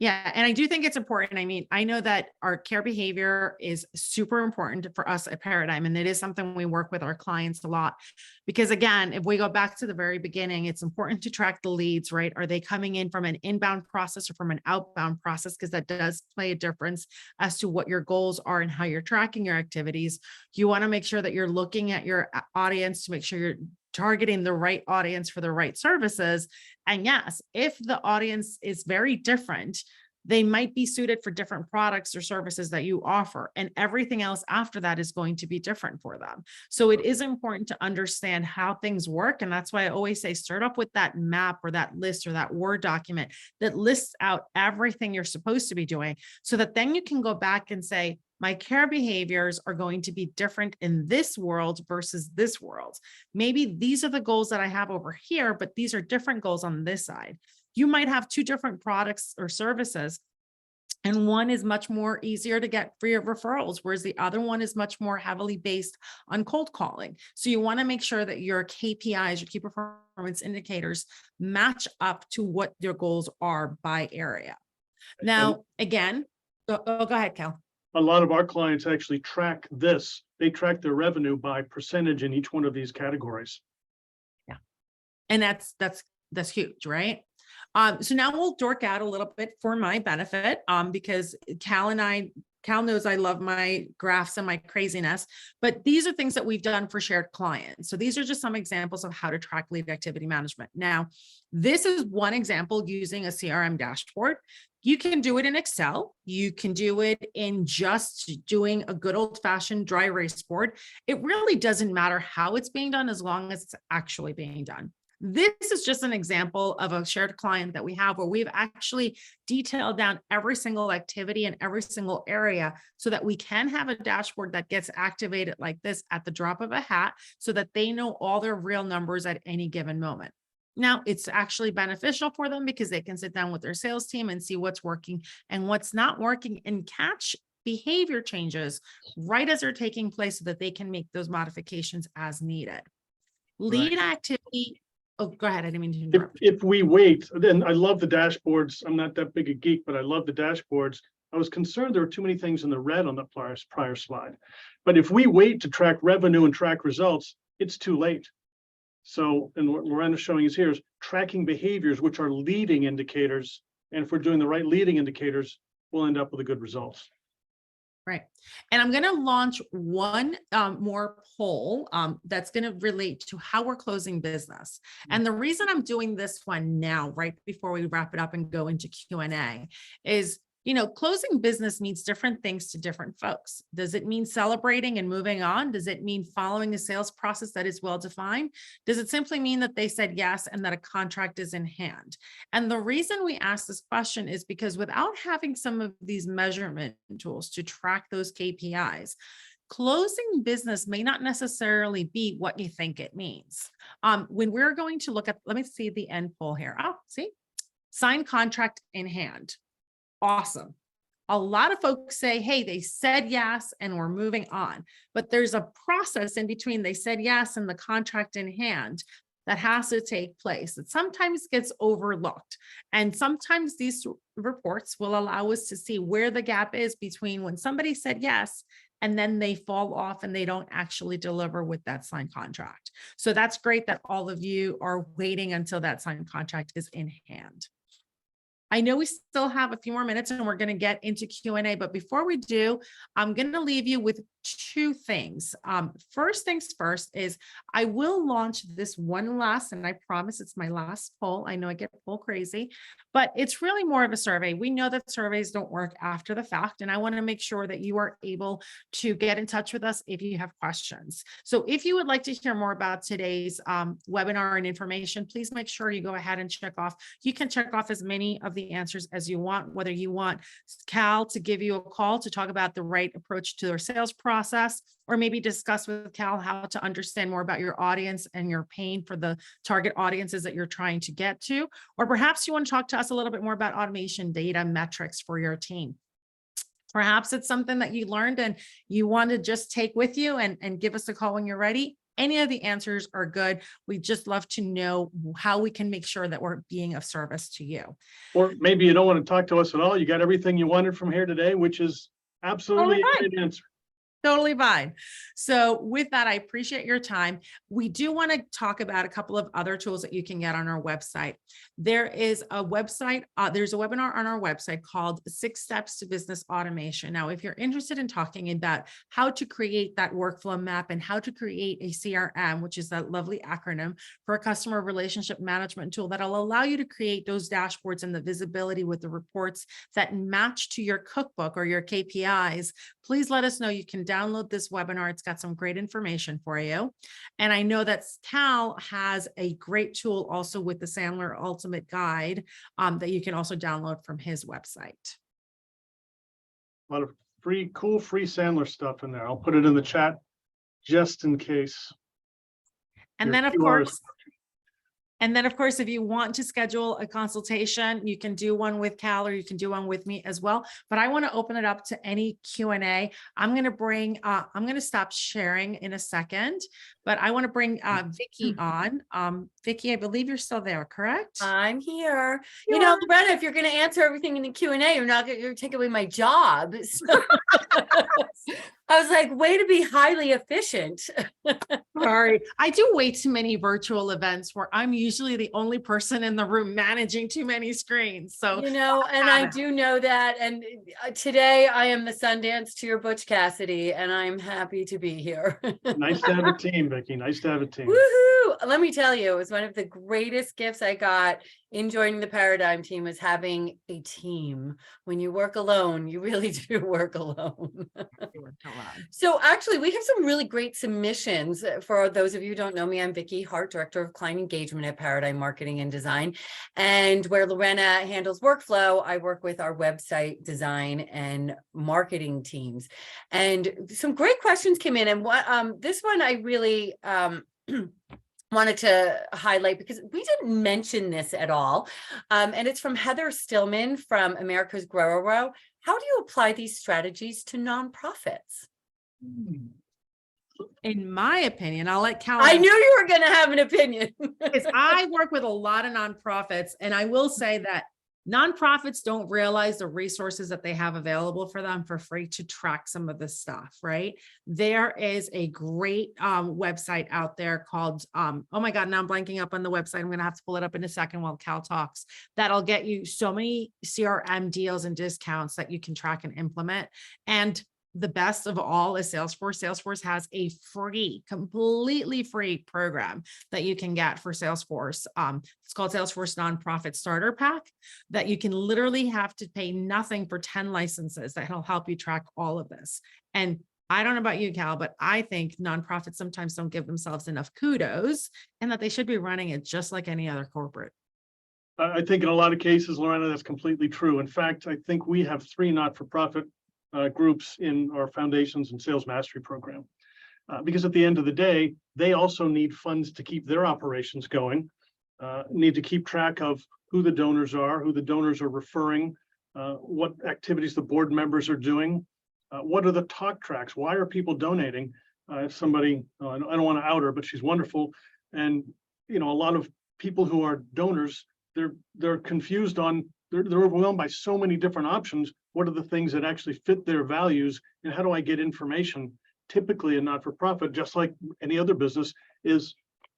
Yeah, and I do think it's important. I mean, I know that our care behavior is super important for us at Paradigm, and it is something we work with our clients a lot. Because again, if we go back to the very beginning, it's important to track the leads, right? Are they coming in from an inbound process or from an outbound process? Because that does play a difference as to what your goals are and how you're tracking your activities. You want to make sure that you're looking at your audience to make sure you're targeting the right audience for the right services. And yes, if the audience is very different, they might be suited for different products or services that you offer. And everything else after that is going to be different for them. So it is important to understand how things work. And that's why I always say, start off with that map or that list or that Word document that lists out everything you're supposed to be doing, so that then you can go back and say, my care behaviors are going to be different in this world versus this world. Maybe these are the goals that I have over here, but these are different goals on this side. You might have two different products or services, and one is much more easier to get free of referrals, whereas the other one is much more heavily based on cold calling. So you want to make sure that your KPIs, your key performance indicators, match up to what your goals are by area. Now, again, go ahead, Cal. A lot of our clients actually track this. They track their revenue by percentage in each one of these categories. Yeah. And that's huge, right? So now we'll dork out a little bit for my benefit, because Cal knows I love my graphs and my craziness, but these are things that we've done for shared clients. So these are just some examples of how to track lead activity management. Now, this is one example using a CRM dashboard. You can do it in Excel. You can do it in just doing a good old fashioned dry erase board. It really doesn't matter how it's being done as long as it's actually being done. This is just an example of a shared client that we have where we've actually detailed down every single activity in every single area so that we can have a dashboard that gets activated like this at the drop of a hat so that they know all their real numbers at any given moment. Now, it's actually beneficial for them because they can sit down with their sales team and see what's working and what's not working and catch behavior changes right as they're taking place so that they can make those modifications as needed. Lead activity. Oh, go ahead. I didn't mean to interrupt. If we wait, then I love the dashboards. I'm not that big a geek, but I love the dashboards. I was concerned there were too many things in the red on the prior slide. But if we wait to track revenue and track results, it's too late. So, and what Miranda's showing us here is tracking behaviors, which are leading indicators. And if we're doing the right leading indicators, we'll end up with a good results. Right. And I'm going to launch one more poll that's going to relate to how we're closing business. And the reason I'm doing this one now, right before we wrap it up and go into Q&A, is, closing business means different things to different folks. Does it mean celebrating and moving on? Does it mean following a sales process that is well-defined? Does it simply mean that they said yes and that a contract is in hand? And the reason we ask this question is because without having some of these measurement tools to track those KPIs, closing business may not necessarily be what you think it means. When we're going to look at, let me see the end poll here. Oh, see, signed contract in hand. Awesome. A lot of folks say, hey, they said yes and we're moving on, but there's a process in between they said yes and the contract in hand that has to take place that sometimes gets overlooked. And sometimes these reports will allow us to see where the gap is between when somebody said yes and then they fall off and they don't actually deliver with that signed contract. So that's great that all of you are waiting until that signed contract is in hand. I know we still have a few more minutes and we're going to get into Q&A, but before we do, I'm going to leave you with two things. First things first is I will launch this one last, and I promise it's my last poll. I know I get poll crazy, but it's really more of a survey. We know that surveys don't work after the fact, and I want to make sure that you are able to get in touch with us if you have questions. So if you would like to hear more about today's webinar and information, please make sure you go ahead and check off. You can check off as many of the answers as you want, whether you want Cal to give you a call to talk about the right approach to their sales process, or maybe discuss with Cal how to understand more about your audience and your pain for the target audiences that you're trying to get to, or perhaps you want to talk to us a little bit more about automation data metrics for your team. Perhaps it's something that you learned and you want to just take with you and give us a call when you're ready. any of the answers are good. We just love to know how we can make sure that we're being of service to you. Or maybe you don't want to talk to us at all. You got everything you wanted from here today, which is absolutely a great answer. Totally fine. So with that, I appreciate your time. We do want to talk about a couple of other tools that you can get on our website. There is a website, there's a webinar on our website called 6 Steps to Business Automation. Now, if you're interested in talking about how to create that workflow map and how to create a CRM, which is that lovely acronym for a customer relationship management tool that'll allow you to create those dashboards and the visibility with the reports that match to your cookbook or your KPIs, please let us know. You can download this webinar. It's got some great information for you. And I know that Cal has a great tool also with the Sandler Ultimate Guide that you can also download from his website. A lot of cool free Sandler stuff in there. I'll put it in the chat just in case. And then, of course, if you want to schedule a consultation, you can do one with Cal or you can do one with me as well. But I want to open it up to any Q&A. I'm going to stop sharing in a second, but I want to bring Vicki on. Vicki, I believe you're still there, correct? I'm here. You know, Loretta, if you're going to answer everything in the Q&A, you're not going to take away my job. So I was like, way to be highly efficient. Sorry, I do way too many virtual events where I'm usually the only person in the room managing too many screens. So, You know, and I do know that. And today I am the Sundance to your Butch Cassidy, and I'm happy to be here. Nice to have a team, Vicki. Nice to have a team. Woohoo! Let me tell you, it was one of the greatest gifts I got in joining the Paradigm team, was having a team. When you work alone, you really do work alone. So actually, we have some really great submissions. For those of you who don't know me, I'm Vicki Hart, Director of Client Engagement at Paradigm Marketing and Design. And where Lorena handles workflow, I work with our website design and marketing teams. And some great questions came in. And what this one I really wanted to highlight, because we didn't mention this at all. And it's from Heather Stillman from America's Grower. How do you apply these strategies to nonprofits? In my opinion, I'll let Cal. I knew you were going to have an opinion. Because I work with a lot of nonprofits, and I will say that nonprofits don't realize the resources that they have available for them for free to track some of this stuff, right? There is a great website out there called, oh my God, now I'm blanking up on the website. I'm going to have to pull it up in a second while Cal talks. That'll get you so many CRM deals and discounts that you can track and implement. And the best of all is Salesforce. Salesforce has a free, completely free program that you can get for Salesforce. It's called Salesforce Nonprofit Starter Pack, that you can literally have to pay nothing for 10 licenses that'll help you track all of this. And I don't know about you, Cal, but I think nonprofits sometimes don't give themselves enough kudos, and that they should be running it just like any other corporate. I think in a lot of cases, Lorena, that's completely true. In fact, I think we have 3 not-for-profit groups in our foundations and sales mastery program, because at the end of the day, they also need funds to keep their operations going, need to keep track of who the donors are referring, what activities the board members are doing, what are the talk tracks, why are people donating. If somebody, I don't want to out her, but she's wonderful, and you know, a lot of people who are donors, they're confused on, they're overwhelmed by so many different options. What are the things that actually fit their values, and how do I get information? Typically a not-for-profit, just like any other business, is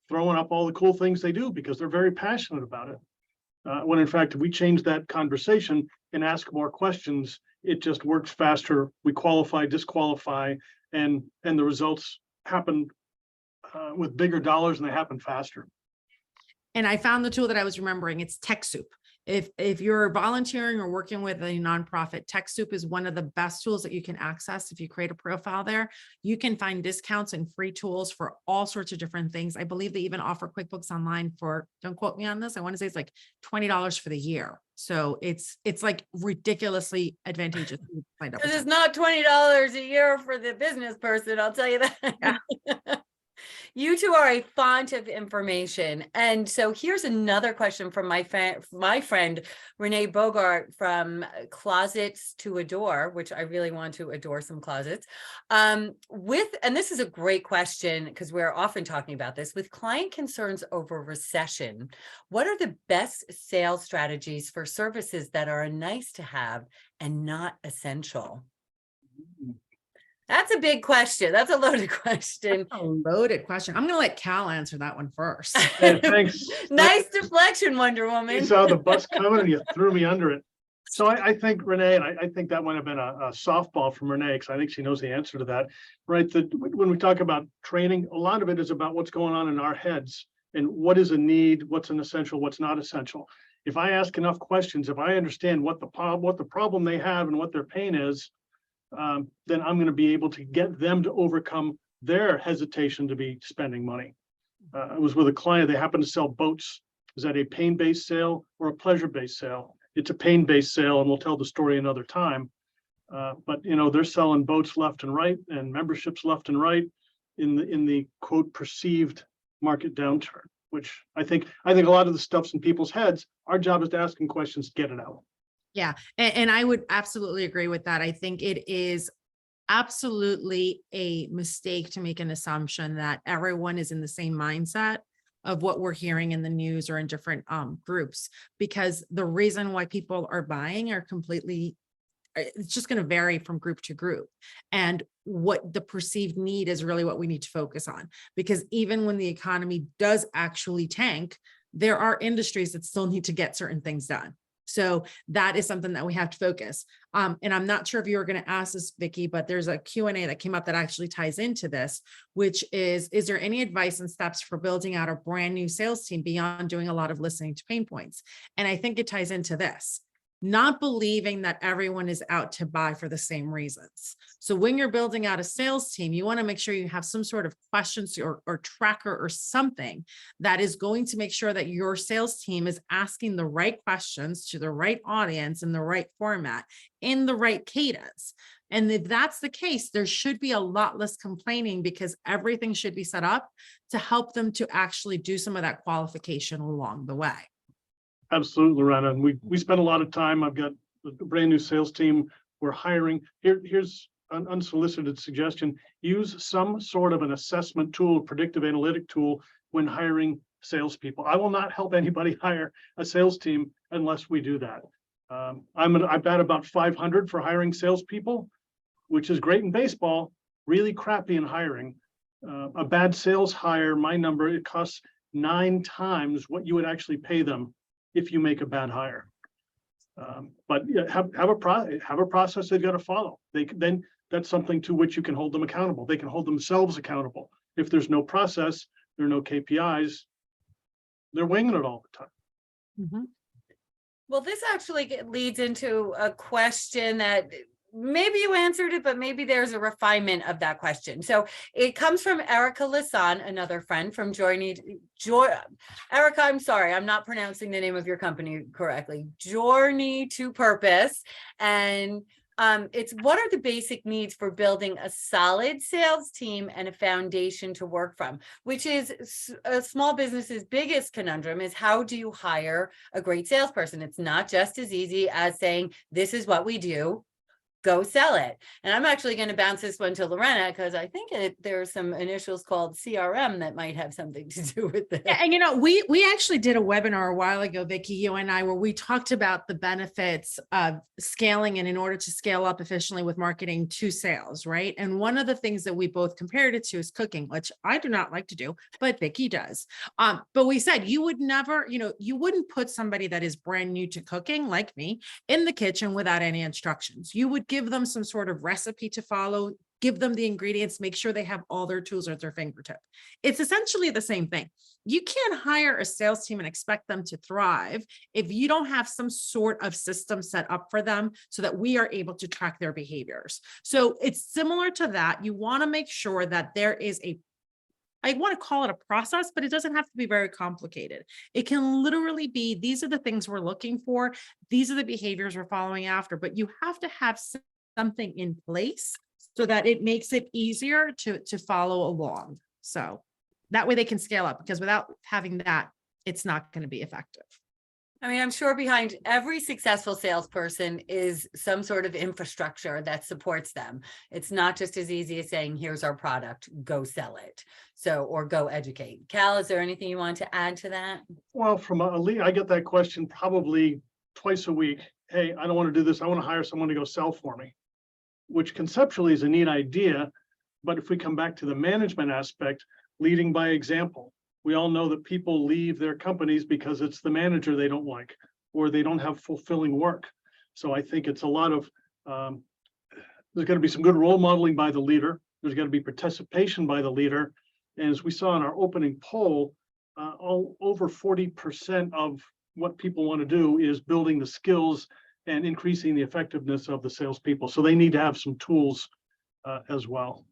throwing up all the cool things they do because they're very passionate about it. When in fact, if we change that conversation and ask more questions, it just works faster. We qualify, disqualify, and the results happen with bigger dollars, and they happen faster. And I found the tool that I was remembering. It's TechSoup. If you're volunteering or working with a nonprofit, TechSoup is one of the best tools that you can access. If you create a profile there, you can find discounts and free tools for all sorts of different things. I believe they even offer QuickBooks Online for, don't quote me on this, I want to say it's like $20 for the year. So it's like ridiculously advantageous. Because it's not $20 a year for the business person, I'll tell you that. Yeah. You two are a font of information. And so here's another question from my friend, Renee Bogart from Closets to Adore, which I really want to adore some closets. And this is a great question because we're often talking about this with client concerns over recession. What are the best sales strategies for services that are nice to have and not essential? That's a big question. That's a loaded question. A loaded question. I'm going to let Cal answer that one first. Yeah, thanks. Nice deflection, Wonder You Woman. saw the bus coming and you threw me under it. So I think Renee, and I think that might have been a softball from Renee, because I think she knows the answer to that, right? That when we talk about training, a lot of it is about what's going on in our heads and what is a need, what's an essential, what's not essential. If I ask enough questions, if I understand what the problem they have and what their pain is, then I'm going to be able to get them to overcome their hesitation to be spending money. I was with a client, they happened to sell boats. Is that a pain-based sale or a pleasure-based sale? It's a pain-based sale, and we'll tell the story another time. But they're selling boats left and right and memberships left and right in the quote perceived market downturn, which I think a lot of the stuff's in people's heads. Our job is to ask them questions, get it out. Yeah. And I would absolutely agree with that. I think it is absolutely a mistake to make an assumption that everyone is in the same mindset of what we're hearing in the news or in different groups, because the reason why people are buying are completely, it's just going to vary from group to group. And what the perceived need is really what we need to focus on, because even when the economy does actually tank, there are industries that still need to get certain things done. So that is something that we have to focus. And I'm not sure if you were going to ask this, Vicki, but there's a Q&A that came up that actually ties into this, which is there any advice and steps for building out a brand new sales team beyond doing a lot of listening to pain points? And I think it ties into this. Not believing that everyone is out to buy for the same reasons. So when you're building out a sales team, you want to make sure you have some sort of questions or tracker or something that is going to make sure that your sales team is asking the right questions to the right audience in the right format, in the right cadence. And if that's the case, there should be a lot less complaining, because everything should be set up to help them to actually do some of that qualification along the way. Absolutely, Lorena. And we spent a lot of time. I've got a brand new sales team. We're hiring. Here's an unsolicited suggestion. Use some sort of an assessment tool, predictive analytic tool when hiring salespeople. I will not help anybody hire a sales team unless we do that. I've got about 500 for hiring salespeople, which is great in baseball, really crappy in hiring. A bad sales hire, my number, it costs 9 times what you would actually pay them if you make a bad hire. But yeah, have a process they've got to follow. Then that's something to which you can hold them accountable. They can hold themselves accountable. If there's no process, there are no KPIs, they're winging it all the time. Mm-hmm. Well, this actually leads into a question that maybe you answered it, but maybe there's a refinement of that question. So it comes from Erica Lasan, another friend from Erica, I'm sorry, I'm not pronouncing the name of your company correctly. Journey to Purpose. And it's what are the basic needs for building a solid sales team and a foundation to work from, which is a small business's biggest conundrum, is how do you hire a great salesperson? It's not just as easy as saying, this is what we do, go sell it. And I'm actually going to bounce this one to Lorena, because I think there's some initials called CRM that might have something to do with this. Yeah, and we actually did a webinar a while ago, Vicki, you and I, where we talked about the benefits of scaling, and in order to scale up efficiently with marketing to sales, right? And one of the things that we both compared it to is cooking, which I do not like to do, but Vicki does. But we said you would never, you wouldn't put somebody that is brand new to cooking like me in the kitchen without any instructions. You would give them some sort of recipe to follow, give them the ingredients, make sure they have all their tools at their fingertip. It's essentially the same thing. You can't hire a sales team and expect them to thrive if you don't have some sort of system set up for them so that we are able to track their behaviors. So it's similar to that. You want to make sure that there is I want to call it a process, but it doesn't have to be very complicated. It can literally be, these are the things we're looking for. These are the behaviors we're following after, but you have to have something in place so that it makes it easier to follow along. So that way they can scale up, because without having that, it's not going to be effective. I mean, I'm sure behind every successful salesperson is some sort of infrastructure that supports them. It's not just as easy as saying, here's our product, go sell it. So, or go educate. Cal, is there anything you want to add to that? Well, from a lead, I get that question probably twice a week. Hey, I don't want to do this. I want to hire someone to go sell for me, which conceptually is a neat idea. But if we come back to the management aspect, leading by example, we all know that people leave their companies because it's the manager they don't like, or they don't have fulfilling work. So I think it's a lot of, there's going to be some good role modeling by the leader. There's going to be participation by the leader. And as we saw in our opening poll, over 40% of what people want to do is building the skills and increasing the effectiveness of the salespeople. So they need to have some tools as well.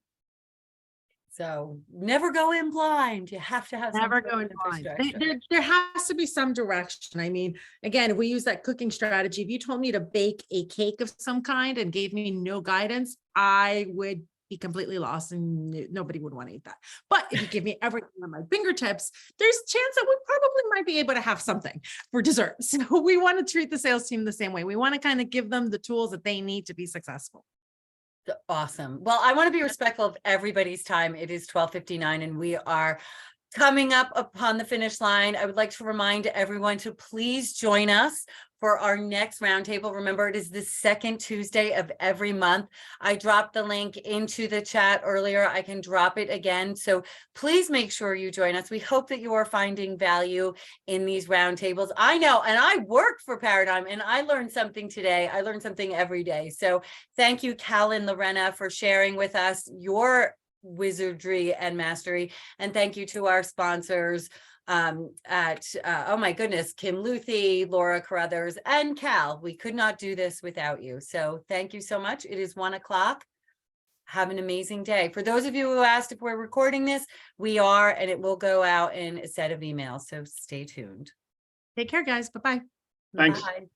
So never go in blind. You have to have some Never sort go of in blind. infrastructure. There has to be some direction. I mean, again, if we use that cooking strategy, if you told me to bake a cake of some kind and gave me no guidance, I would be completely lost and nobody would want to eat that. But if you give me everything on my fingertips, there's a chance that we probably might be able to have something for dessert. So we want to treat the sales team the same way. We want to kind of give them the tools that they need to be successful. Awesome. Well, I want to be respectful of everybody's time. It is 12:59 and we are coming up upon the finish line. I would like to remind everyone to please join us for our next roundtable. Remember, it is the second Tuesday of every month. I dropped the link into the chat earlier. I can drop it again. So please make sure you join us. We hope that you are finding value in these roundtables. I know, and I work for Paradigm and I learned something today. I learn something every day. So thank you, Cal and Lorena, for sharing with us your wizardry and mastery. And thank you to our sponsors oh my goodness, Kim Luthi, Laura Carruthers, and Cal. We could not do this without you. So thank you so much. It is 1 o'clock. Have an amazing day. For those of you who asked if we're recording this, we are, and it will go out in a set of emails. So stay tuned. Take care, guys. Bye-bye. Thanks. Bye.